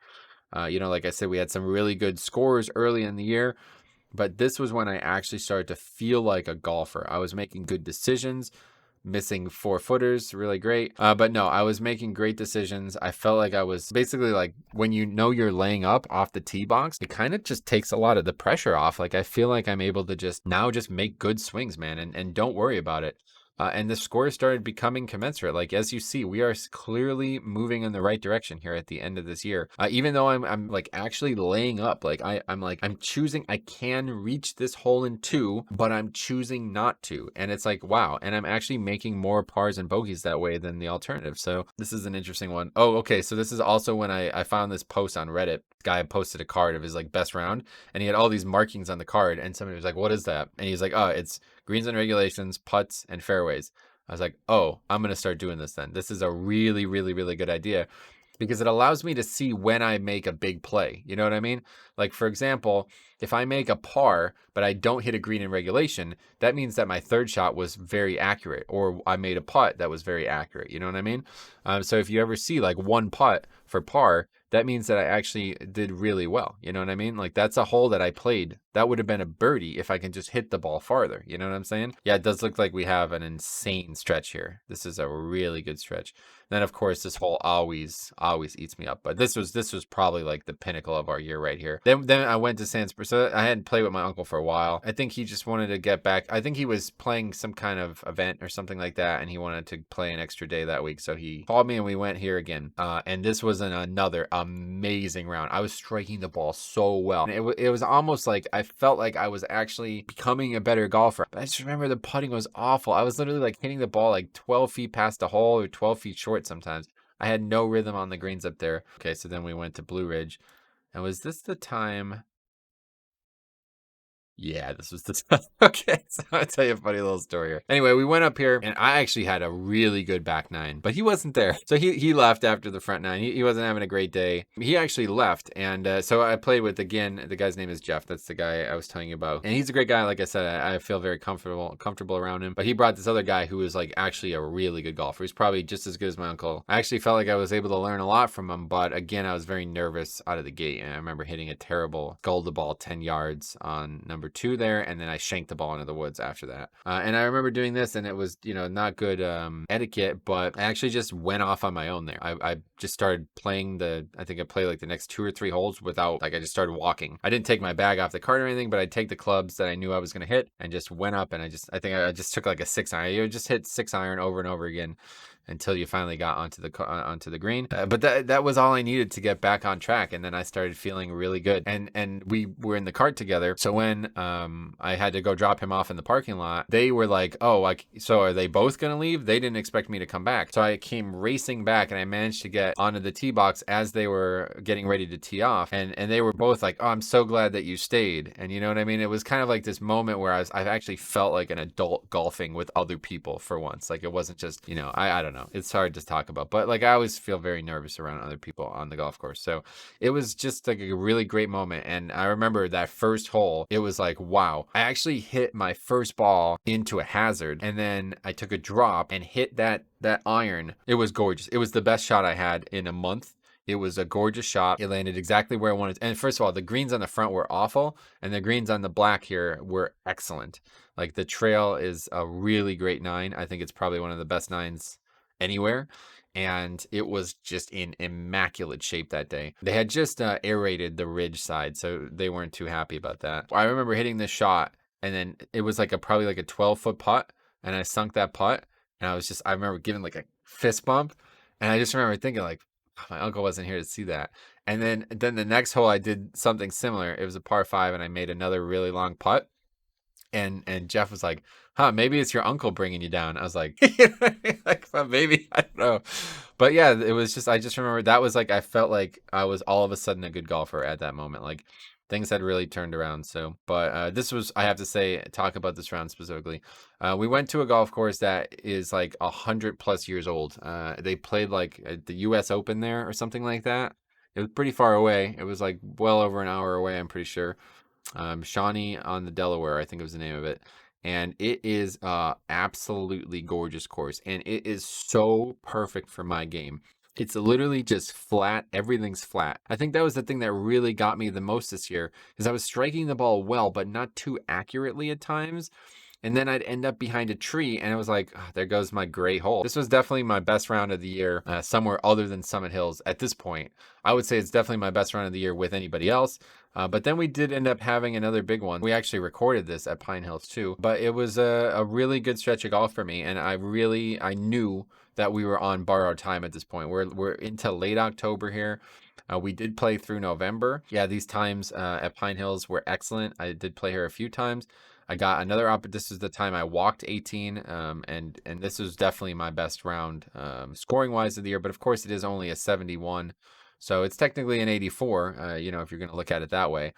Like I said, we had some really good scores early in the year. But this was when I actually started to feel like a golfer. I was making good decisions, missing 4-footers, really great. But no, I was making great decisions. I felt like I was basically like, when you're laying up off the tee box, it kind of just takes a lot of the pressure off. Like, I feel like I'm able to just make good swings, man, and don't worry about it. And the score started becoming commensurate. Like, as you see, we are clearly moving in the right direction here at the end of this year. Even though I'm like actually laying up, like I'm choosing, I can reach this hole in 2, but I'm choosing not to. And it's like, wow. And I'm actually making more pars and bogeys that way than the alternative. So this is an interesting one. Oh, okay. So this is also when I found this post on Reddit. This guy posted a card of his like best round, and he had all these markings on the card, and somebody was like, what is that? And he's like, oh, it's greens and regulations, putts, and fairways. I was like, oh, I'm going to start doing this then. This is a really, really, really good idea, because it allows me to see when I make a big play. You know what I mean? Like, for example, if I make a par, but I don't hit a green in regulation, that means that my third shot was very accurate, or I made a putt that was very accurate. You know what I mean? So if you ever see like one putt for par, that means that I actually did really well. You know what I mean? Like, that's a hole that I played. That would have been a birdie if I can just hit the ball farther. You know what I'm saying? Yeah, it does look like we have an insane stretch here. This is a really good stretch. Then, of course, this hole always eats me up. But this was probably like the pinnacle of our year right here. Then I went to San Spreadsheet. So I hadn't played with my uncle for a while. I think he just wanted to get back. I think he was playing some kind of event or something like that, and he wanted to play an extra day that week. So he called me, and we went here again. And this was another amazing round. I was striking the ball so well. And it was almost like I felt like I was actually becoming a better golfer. But I just remember the putting was awful. I was literally like hitting the ball like 12 feet past the hole, or 12 feet short sometimes. I had no rhythm on the greens up there. Okay, so then we went to Blue Ridge. And was this the time? Yeah, this was the time. Okay, so I'll tell you a funny little story here. Anyway, we went up here, and I actually had a really good back 9, but he wasn't there. So he left after the front 9. He wasn't having a great day. He actually left, and so I played with, again, the guy's name is Jeff. That's the guy I was telling you about. And he's a great guy. Like I said, I feel very comfortable around him. But he brought this other guy who was like actually a really good golfer. He's probably just as good as my uncle. I actually felt like I was able to learn a lot from him, but again, I was very nervous out of the gate. And I remember hitting a terrible goal the ball 10 yards on number 2 there, and then I shanked the ball into the woods after that. And I remember doing this, and it was, not good etiquette, but I actually just went off on my own there. I just started playing I think I played like the next 2 or 3 holes without, like, I just started walking. I didn't take my bag off the cart or anything, but I'd take the clubs that I knew I was going to hit and just went up, and I think I just took like a 6 iron. I just hit 6 iron over and over again. until you finally got onto the green. But that was all I needed to get back on track, and then I started feeling really good. And we were in the cart together. So when I had to go drop him off in the parking lot, they were like, "Oh, so are they both gonna leave?" They didn't expect me to come back, so I came racing back, and I managed to get onto the tee box as they were getting ready to tee off, and they were both like, "Oh, I'm so glad that you stayed." And you know what I mean? It was kind of like this moment where I actually felt like an adult golfing with other people for once. Like it wasn't just, I don't know. It's hard to talk about, but like I always feel very nervous around other people on the golf course. So it was just like a really great moment. And I remember that first hole, it was like, wow, I actually hit my first ball into a hazard, and then I took a drop and hit that iron. It was gorgeous. It was the best shot I had in a month. It was a gorgeous shot. It landed exactly where I wanted. And first of all, the greens on the front were awful, and the greens on the black here were excellent. Like the trail is a really great 9. I think it's probably one of the best 9s anywhere. And it was just in immaculate shape that day. They had just aerated the ridge side, so they weren't too happy about that. I remember hitting this shot, and then it was like probably like a 12-foot putt, and I sunk that putt, and I remember giving like a fist bump, and I just remember thinking like, my uncle wasn't here to see that. And then the next hole I did something similar. It was a par 5, and I made another really long putt. And Jeff was like, "Huh, maybe it's your uncle bringing you down." I was like, well, maybe, I don't know. But yeah, it was just, I just remember that was like, I felt like I was all of a sudden a good golfer at that moment. Like things had really turned around. So, but this was, I have to say, talk about this round specifically. We went to a golf course that is like 100+ years old. They played like at the US Open there or something like that. It was pretty far away. It was like well over an hour away, I'm pretty sure. Shawnee on the Delaware, I think was the name of it. And it is absolutely gorgeous course, and it is so perfect for my game. It's literally just flat. Everything's flat. I think that was the thing that really got me the most this year, is I was striking the ball well, but not too accurately at times. And then I'd end up behind a tree, and it was like, oh, there goes my gray hole. This was definitely my best round of the year, somewhere other than Summit Hills at this point. I would say it's definitely my best round of the year with anybody else. But then we did end up having another big one. We actually recorded this at Pine Hills too. But it was a really good stretch of golf for me, and I knew that we were on borrowed time at this point. We're into late October here. We did play through November. Yeah, these times at Pine Hills were excellent. I did play here a few times. I got another this is the time I walked 18, and this was definitely my best round scoring wise of the year. But of course, it is only a 71, so it's technically an 84. If you're going to look at it that way.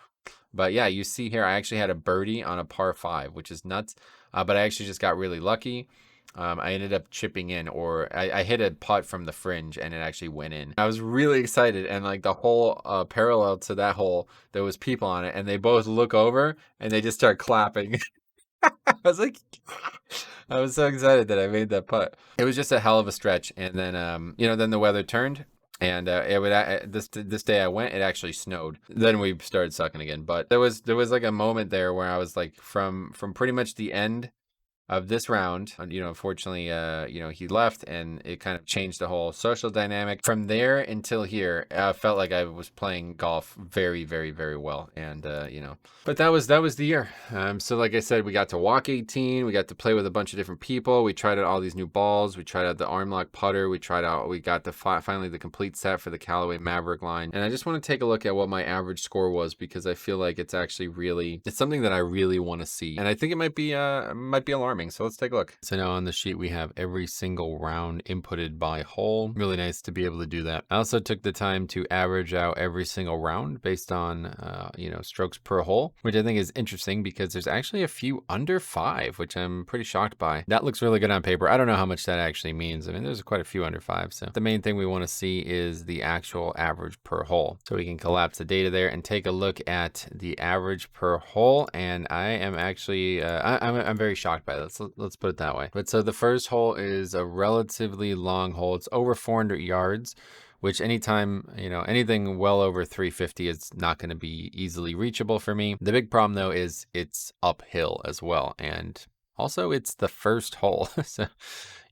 But yeah, you see here, I actually had a birdie on a par 5, which is nuts. But I actually just got really lucky. I ended up chipping in, or I hit a putt from the fringe, and it actually went in. I was really excited, and like the whole parallel to that hole, there was people on it, and they both look over and they just start clapping. I was like, I was so excited that I made that putt. It was just a hell of a stretch, and then then the weather turned. And this day I went, it actually snowed. Then we started sucking again. But there was like a moment there where I was like, from pretty much the end of this round, unfortunately, he left, and it kind of changed the whole social dynamic. From there until here, I felt like I was playing golf very, very, very well, and but that was the year. So like I said, we got to walk 18, we got to play with a bunch of different people, we tried out all these new balls, we tried out the Armlock Putter, we got finally the complete set for the Callaway Mavrik line, and I just want to take a look at what my average score was, because I feel like it's actually it's something that I really want to see, and I think it might be alarming. So let's take a look. So now on the sheet, we have every single round inputted by hole. Really nice to be able to do that. I also took the time to average out every single round based on, strokes per hole, which I think is interesting because there's actually a few under 5, which I'm pretty shocked by. That looks really good on paper. I don't know how much that actually means. I mean, there's quite a few under 5. So the main thing we want to see is the actual average per hole. So we can collapse the data there and take a look at the average per hole. And I am actually, I'm very shocked by this. Let's put it that way. But so the first hole is a relatively long hole. It's over 400 yards, which anytime, anything well over 350 is not going to be easily reachable for me. The big problem though is it's uphill as well. And also it's the first hole. So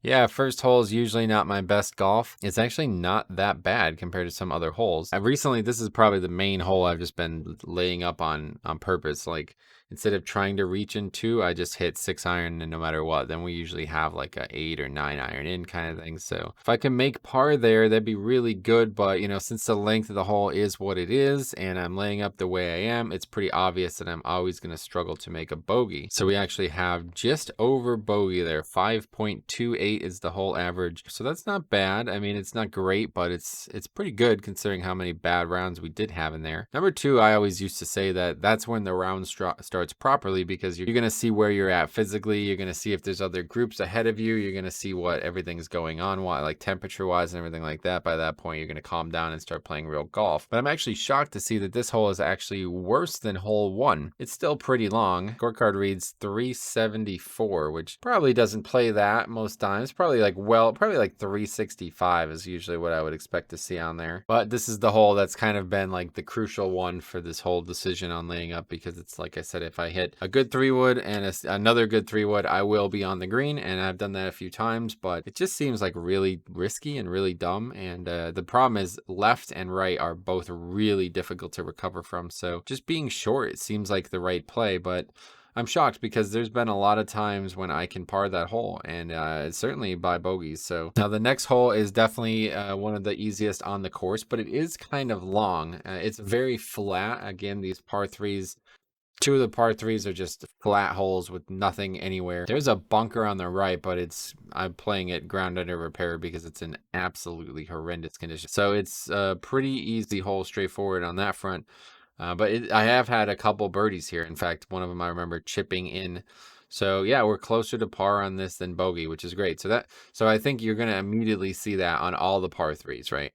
yeah, first hole is usually not my best golf. It's actually not that bad compared to some other holes. Recently, this is probably the main hole I've just been laying up on purpose. Like, instead of trying to reach in 2, I just hit 6 iron, and no matter what, then we usually have like a 8 or 9 iron in kind of thing. So if I can make par there, that'd be really good. But, you know, since the length of the hole is what it is, and I'm laying up the way I am, it's pretty obvious that I'm always going to struggle to make a bogey. So we actually have just over bogey there. 5.28 is the whole average. So that's not bad. I mean, it's not great, but it's pretty good considering how many bad rounds we did have in there. Number 2, I always used to say that that's when the round starts properly, because you're going to see where you're at physically. You're going to see if there's other groups ahead of you. You're going to see what everything's going on, like temperature wise and everything like that. By that point, you're going to calm down and start playing real golf. But I'm actually shocked to see that this hole is actually worse than hole 1. It's still pretty long. Scorecard reads 374, which probably doesn't play that most times. Probably like 365 is usually what I would expect to see on there. But this is the hole that's kind of been like the crucial one for this whole decision on laying up, because it's like I said, if I hit a good 3-wood and another good 3-wood, I will be on the green, and I've done that a few times, but it just seems like really risky and really dumb. And the problem is left and right are both really difficult to recover from. So just being short, it seems like the right play, but I'm shocked because there's been a lot of times when I can par that hole, and certainly by bogeys. So now the next hole is definitely one of the easiest on the course, but it is kind of long. It's very flat. Again, these par 3s, 2 of the par 3s are just flat holes with nothing anywhere. There's a bunker on the right, but I'm playing it ground under repair because it's in absolutely horrendous condition. So it's a pretty easy hole, straightforward on that front. But I have had a couple birdies here. In fact, one of them I remember chipping in. So yeah, we're closer to par on this than bogey, which is great. So I think you're going to immediately see that on all the par 3s, right?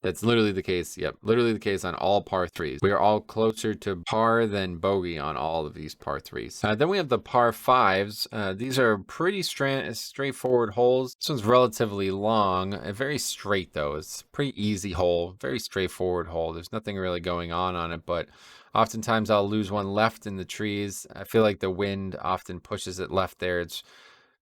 That's literally the case. Yep, literally the case on all par 3s. We are all closer to par than bogey on all of these par 3s. Then we have the par 5s. These are pretty straightforward holes. This one's relatively long, very straight though. It's a pretty easy hole, very straightforward hole. There's nothing really going on it, but oftentimes I'll lose one left in the trees. I feel like the wind often pushes it left there.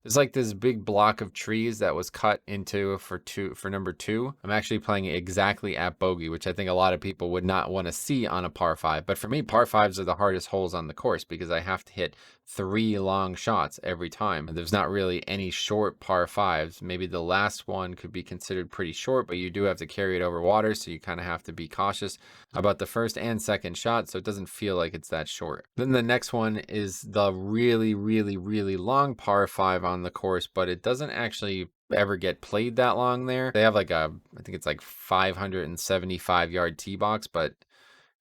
There's like this big block of trees that was cut into for number 2. I'm actually playing it exactly at bogey, which I think a lot of people would not want to see on a par 5. But for me, par 5s are the hardest holes on the course because I have to hit 3 long shots every time. There's not really any short par 5s. Maybe the last one could be considered pretty short, but you do have to carry it over water, so you kind of have to be cautious about the first and second shot, so it doesn't feel like it's that short. Then the next one is the really, really, really long par 5 on the course, but it doesn't actually ever get played that long there. They have like I think it's like 575 yard tee box, but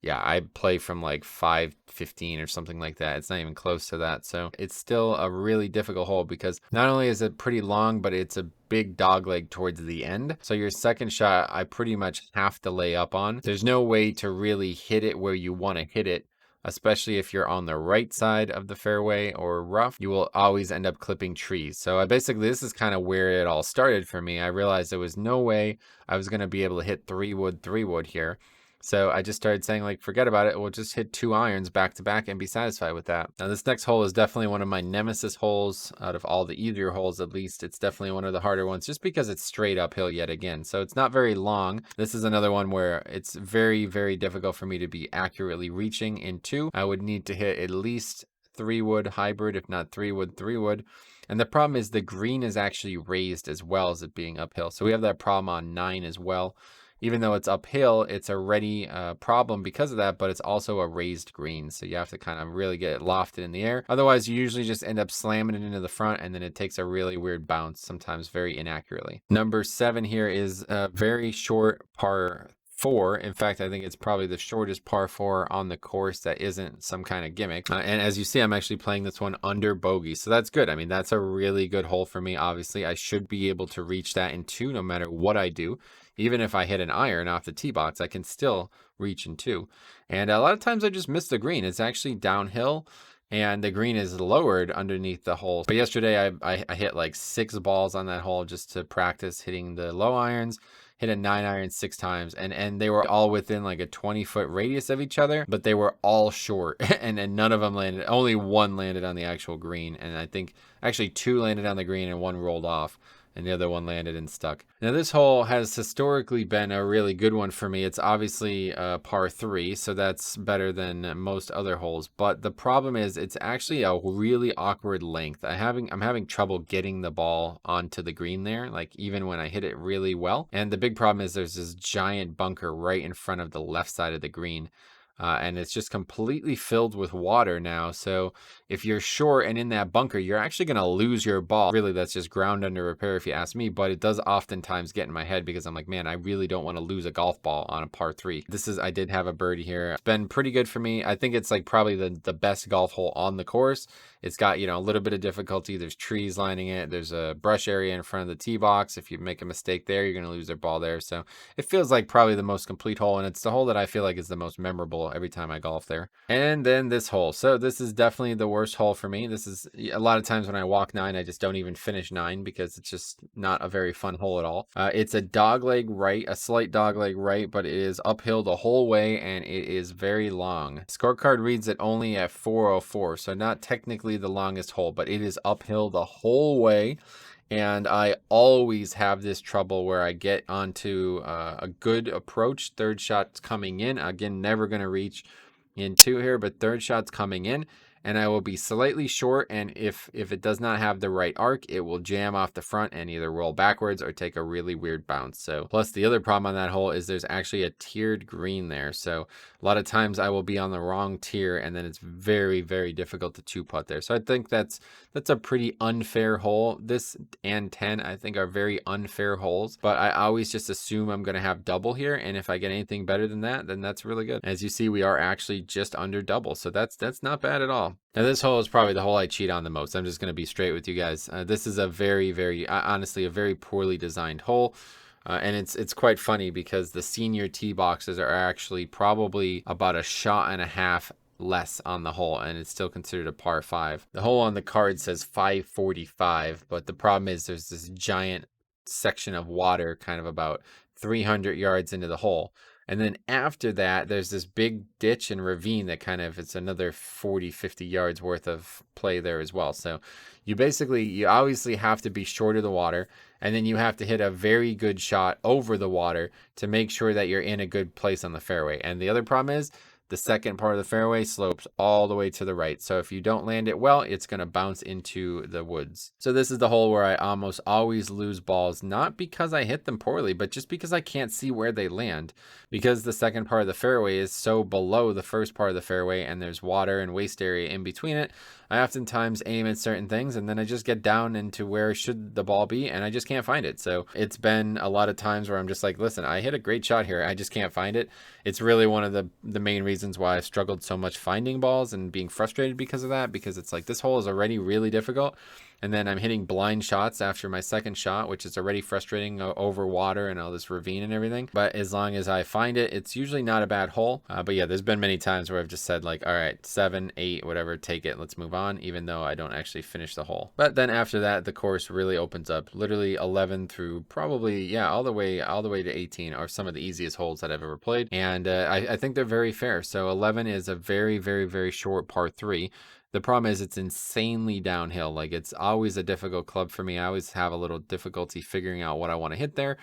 yeah, I play from like 515 or something like that. It's not even close to that. So it's still a really difficult hole because not only is it pretty long, but it's a big dog leg towards the end. So your second shot, I pretty much have to lay up on. There's no way to really hit it where you want to hit it, especially if you're on the right side of the fairway or rough. You will always end up clipping trees. So this is kind of where it all started for me. I realized there was no way I was going to be able to hit 3-wood here. So I just started saying, like, forget about it. We'll just hit 2 irons back to back and be satisfied with that. Now, this next hole is definitely one of my nemesis holes out of all the easier holes, at least. It's definitely one of the harder ones just because it's straight uphill yet again. So it's not very long. This is another one where it's very, very difficult for me to be accurately reaching in 2. I would need to hit at least 3-wood hybrid, if not 3-wood. And the problem is the green is actually raised as well as it being uphill. So we have that problem on 9 as well. Even though it's uphill, it's already a problem because of that, but it's also a raised green. So you have to kind of really get it lofted in the air. Otherwise, you usually just end up slamming it into the front, and then it takes a really weird bounce, sometimes very inaccurately. Number 7 here is a very short par 4. In fact, I think it's probably the shortest par 4 on the course that isn't some kind of gimmick. And as you see, I'm actually playing this one under bogey. So that's good. I mean, that's a really good hole for me. Obviously, I should be able to reach that in 2 no matter what I do. Even if I hit an iron off the tee box, I can still reach in 2. And a lot of times I just miss the green. It's actually downhill, and the green is lowered underneath the hole. But yesterday I hit like 6 balls on that hole just to practice hitting the low irons. Hit a 9 iron 6 times, and they were all within like a 20-foot radius of each other, but they were all short, and none of them landed. Only one landed on the actual green, and I think actually 2 landed on the green and 1 rolled off. and the other one landed and stuck. Now this hole has historically been a really good one for me. It's obviously par 3, so that's better than most other holes, but the problem is it's actually a really awkward length. I'm having trouble getting the ball onto the green there, like even when I hit it really well. And the big problem is there's this giant bunker right in front of the left side of the green. And it's just completely filled with water now. So if you're short and in that bunker, you're actually going to lose your ball. Really, that's just ground under repair if you ask me, but it does oftentimes get in my head because I'm like, man, I really don't want to lose a golf ball on a par 3. I did have a birdie here. It's been pretty good for me. I think it's like probably the best golf hole on the course. It's got, a little bit of difficulty. There's trees lining it. There's a brush area in front of the tee box. If you make a mistake there, you're going to lose their ball there. So it feels like probably the most complete hole, and it's the hole that I feel like is the most memorable every time I golf there. And then this hole. So this is definitely the worst hole for me. This is a lot of times when I walk 9, I just don't even finish 9 because it's just not a very fun hole at all. It's a dogleg right, a slight dogleg right, but it is uphill the whole way and it is very long. Scorecard reads it only at 404, so not technically the longest hole, but it is uphill the whole way. And I always have this trouble where I get onto a good approach. Third shot's coming in. Again, never going to reach into here, but third shot's coming in. And I will be slightly short, and if it does not have the right arc, it will jam off the front and either roll backwards or take a really weird bounce. So plus the other problem on that hole is there's actually a tiered green there. So a lot of times I will be on the wrong tier, and then it's very, very difficult to 2-putt there. So I think that's a pretty unfair hole. This and 10 I think are very unfair holes, but I always just assume I'm going to have double here, and if I get anything better than that, then that's really good. As you see, we are actually just under double, so that's not bad at all. Now this hole is probably the hole I cheat on the most. I'm just going to be straight with you guys. This is a very, very, honestly, a very poorly designed hole. And it's quite funny because the senior tee boxes are actually probably about a shot and a half less on the hole, and it's still considered a par 5. The hole on the card says 545, but the problem is there's this giant section of water kind of about 300 yards into the hole. And then after that, there's this big ditch and ravine that it's another 40, 50 yards worth of play there as well. So you obviously have to be short of the water, and then you have to hit a very good shot over the water to make sure that you're in a good place on the fairway. And the other problem is the second part of the fairway slopes all the way to the right. So if you don't land it well, it's going to bounce into the woods. So this is the hole where I almost always lose balls, not because I hit them poorly, but just because I can't see where they land. Because the second part of the fairway is so below the first part of the fairway and there's water and waste area in between it, I oftentimes aim at certain things and then I just get down into where should the ball be and I just can't find it. So it's been a lot of times where I'm just like, listen, I hit a great shot here, I just can't find it. It's really one of the main reasons why I've struggled so much finding balls and being frustrated because of that, because it's like this hole is already really difficult. And then I'm hitting blind shots after my second shot, which is already frustrating over water and all this ravine and everything. But as long as I find it, it's usually not a bad hole. But yeah, there's been many times where I've just said like, all right, 7, 8, whatever, take it. Let's move on, even though I don't actually finish the hole. But then after that, the course really opens up. Literally 11 through probably, yeah, all the way to 18 are some of the easiest holes that I've ever played. And I think they're very fair. So 11 is a very, very, very short par 3. The problem is it's insanely downhill. Like it's always a difficult club for me. I always have a little difficulty figuring out what I want to hit there.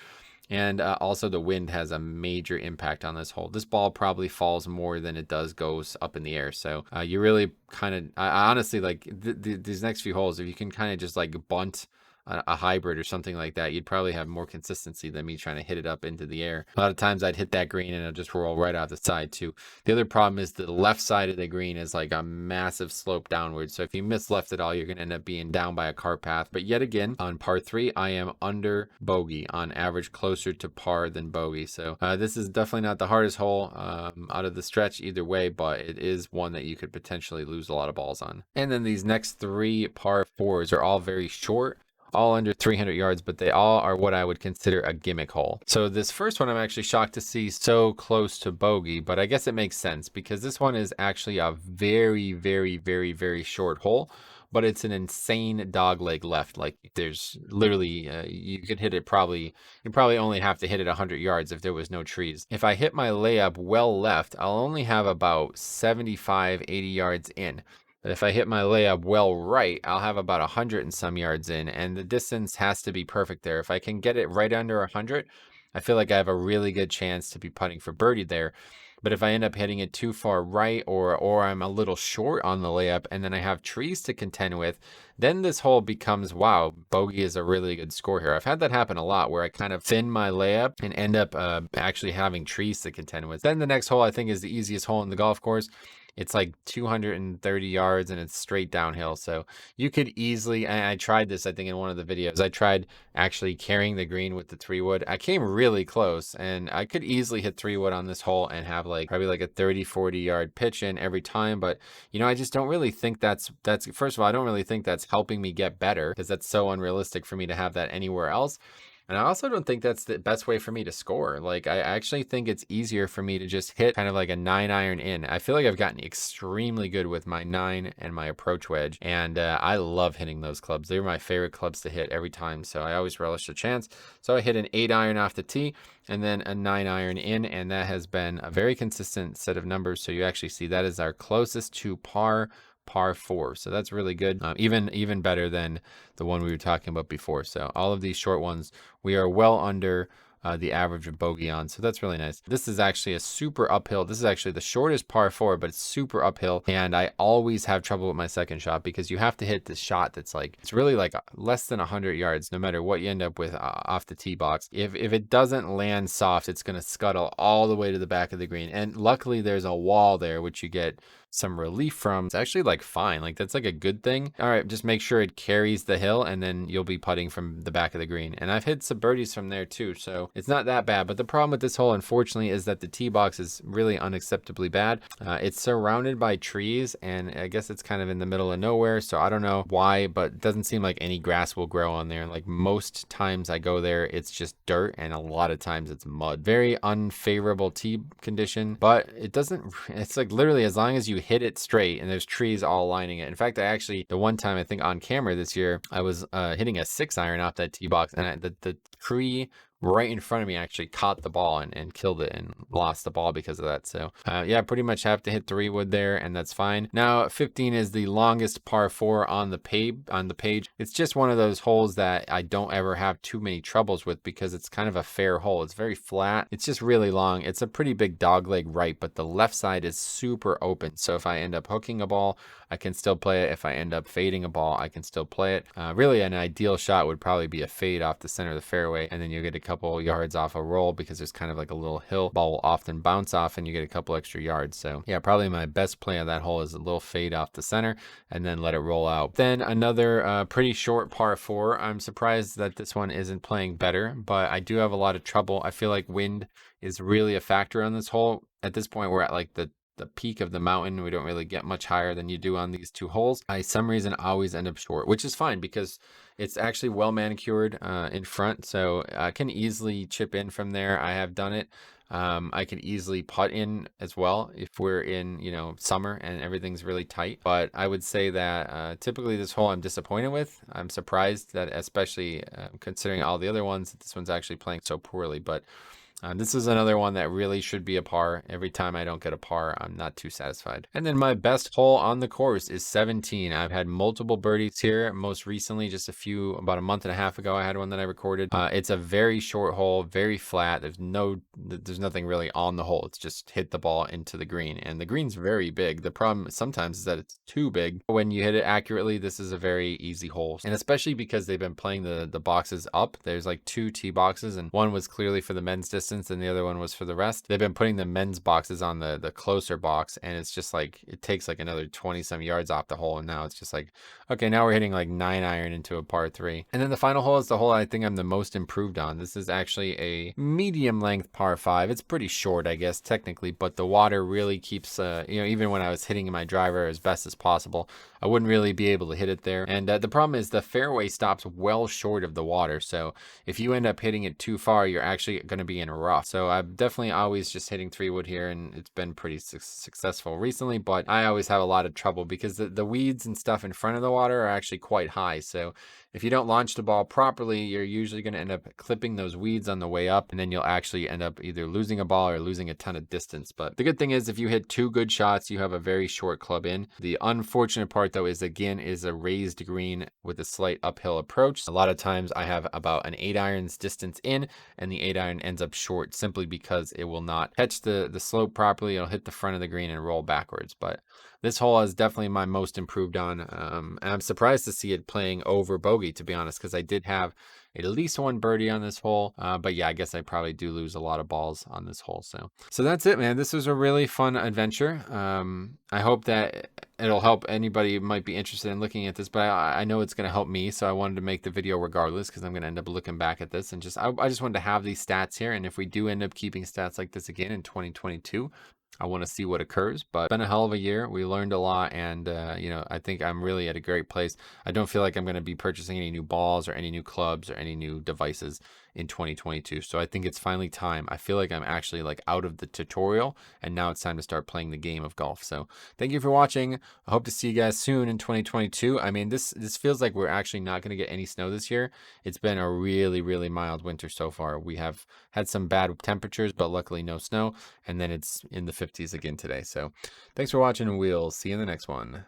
And also the wind has a major impact on this hole. This ball probably falls more than it goes up in the air. So you really I honestly like these next few holes, if you can kind of just like bunt a hybrid or something like that, you'd probably have more consistency than me trying to hit it up into the air. A lot of times I'd hit that green and it'll just roll right out the side too. The other problem is the left side of the green is like a massive slope downward. So if you miss left at all, you're going to end up being down by a cart path. But yet again, on par 3, I am under bogey, on average closer to par than bogey. So this is definitely not the hardest hole out of the stretch either way, but it is one that you could potentially lose a lot of balls on. And then these next 3 par 4s are all very short, all under 300 yards, but they all are what I would consider a gimmick hole. So this first one I'm actually shocked to see so close to bogey, but I guess it makes sense because this one is actually a very, very, very, very short hole, but it's an insane dog leg left. Like there's literally, you could hit it you probably only have to hit it 100 yards if there was no trees. If I hit my layup well left, I'll only have about 75, 80 yards in. if I hit my layup well right, I'll have about 100 and some yards in, and the distance has to be perfect there. If I can get it right under 100, I feel like I have a really good chance to be putting for birdie there. But if I end up hitting it too far right, or I'm a little short on the layup and then I have trees to contend with, then this hole becomes, wow, bogey is a really good score here. I've had that happen a lot where I kind of thin my layup and end up actually having trees to contend with. Then the next hole I think is the easiest hole in the golf course. It's like 230 yards and it's straight downhill. So you could easily, and I tried this, I think, in one of the videos. I tried actually carrying the green with the 3-wood. I came really close and I could easily hit 3-wood on this hole and have like probably like a 30-40 yard pitch in every time. But you know, I just don't really think that's first of all, I don't really think that's helping me get better because that's so unrealistic for me to have that anywhere else. And I also don't think that's the best way for me to score. Like, I actually think it's easier for me to just hit kind of like a 9-iron in. I feel like I've gotten extremely good with my 9 and my approach wedge. And I love hitting those clubs. They're my favorite clubs to hit every time. So I always relish the chance. So I hit an 8-iron off the tee and then a 9-iron in. And that has been a very consistent set of numbers. So you actually see that is our closest to par 4. So that's really good. Even better than the one we were talking about before. So all of these short ones, we are well under the average of bogey on. So that's really nice. This is actually a super uphill. This is actually the shortest par 4, but it's super uphill. And I always have trouble with my second shot because you have to hit this shot that's like, it's really like less than 100 yards, no matter what you end up with off the tee box. If it doesn't land soft, it's going to scuttle all the way to the back of the green. And luckily there's a wall there, which you get some relief from. It's actually like fine, like that's like a good thing. All right, just make sure it carries the hill and then you'll be putting from the back of the green. And I've hit some birdies from there too, so it's not that bad. But the problem with this hole, unfortunately, is that the tee box is really unacceptably bad. It's surrounded by trees and I guess it's kind of in the middle of nowhere, so I don't know why, but it doesn't seem like any grass will grow on there. Like most times I go there, it's just dirt, and a lot of times it's mud. Very unfavorable tee condition, but it doesn't, it's like literally as long as you hit it straight and there's trees all lining it. In fact, I actually, the one time I think on camera this year, I was hitting a 6-iron off that tee box, and the tree right in front of me actually caught the ball and killed it and lost the ball because of that. So yeah, pretty much have to hit 3-wood there, and that's fine. Now 15 is the longest par 4 on the page. It's just one of those holes that I don't ever have too many troubles with because it's kind of a fair hole. It's very flat. It's just really long. It's a pretty big dogleg right, but the left side is super open. So if I end up hooking a ball, I can still play it. If I end up fading a ball, I can still play it. Really, an ideal shot would probably be a fade off the center of the fairway, and then you get a couple yards off a roll because there's kind of like a little hill. Ball will often bounce off and you get a couple extra yards. So yeah, probably my best play on that hole is a little fade off the center and then let it roll out. Then another pretty short par 4. I'm surprised that this one isn't playing better, but I do have a lot of trouble. I feel like wind is really a factor on this hole. At this point, we're at like the peak of the mountain. We don't really get much higher than you do on these two holes. I, some reason, always end up short, which is fine because it's actually well manicured in front. So I can easily chip in from there. I have done it. I can easily putt in as well if we're in, you know, summer and everything's really tight. But I would say that typically this hole I'm disappointed with. I'm surprised that, especially considering all the other ones, that this one's actually playing so poorly. But this is another one that really should be a par. Every time I don't get a par, I'm not too satisfied. And then my best hole on the course is 17. I've had multiple birdies here. Most recently, just about a month and a half ago, I had one that I recorded. It's a very short hole, very flat. There's nothing really on the hole. It's just hit the ball into the green, and the green's very big. The problem sometimes is that it's too big. When you hit it accurately, this is a very easy hole, and especially because they've been playing the boxes up. There's like 2 tee boxes, and one was clearly for the men's distance and the other one was for the rest. They've been putting the men's boxes on the closer box, and it's just like it takes like another 20 some yards off the hole, and now it's just like, okay, now we're hitting like 9-iron into a par 3. And then the final hole is the hole I think I'm the most improved on. This is actually a medium length par 5. It's pretty short, I guess, technically, but the water really keeps you know, even when I was hitting my driver as best as possible, I wouldn't really be able to hit it there. And the problem is the fairway stops well short of the water, so if you end up hitting it too far, you're actually going to be in a rough. So I'm definitely always just hitting 3-wood here, and it's been pretty successful recently, but I always have a lot of trouble because the weeds and stuff in front of the water are actually quite high. So If you don't launch the ball properly, you're usually going to end up clipping those weeds on the way up, and then you'll actually end up either losing a ball or losing a ton of distance. But the good thing is if you hit 2 good shots, you have a very short club in. The unfortunate part though is, again, is a raised green with a slight uphill approach. A lot of times I have about an 8 iron's distance in, and the 8 iron ends up short simply because it will not catch the slope properly. It'll hit the front of the green and roll backwards. But this hole is definitely my most improved on, and I'm surprised to see it playing over bogey, to be honest, because I did have at least 1 birdie on this hole. But yeah, I guess I probably do lose a lot of balls on this hole. So that's it, man. This was a really fun adventure. I hope that it'll help anybody who might be interested in looking at this, but I know it's going to help me. So I wanted to make the video regardless, because I'm going to end up looking back at this and I just wanted to have these stats here. And if we do end up keeping stats like this again in 2022, I want to see what occurs. But it's been a hell of a year. We learned a lot, and I think I'm really at a great place. I don't feel like I'm going to be purchasing any new balls or any new clubs or any new devices in 2022. So I think it's finally time. I feel like I'm actually like out of the tutorial, and now it's time to start playing the game of golf. So thank you for watching. I hope to see you guys soon in 2022. I mean, this feels like we're actually not going to get any snow this year. It's been a really, really mild winter so far. We have had some bad temperatures, but luckily no snow. And then it's in the 50s again today. So thanks for watching, and we'll see you in the next one.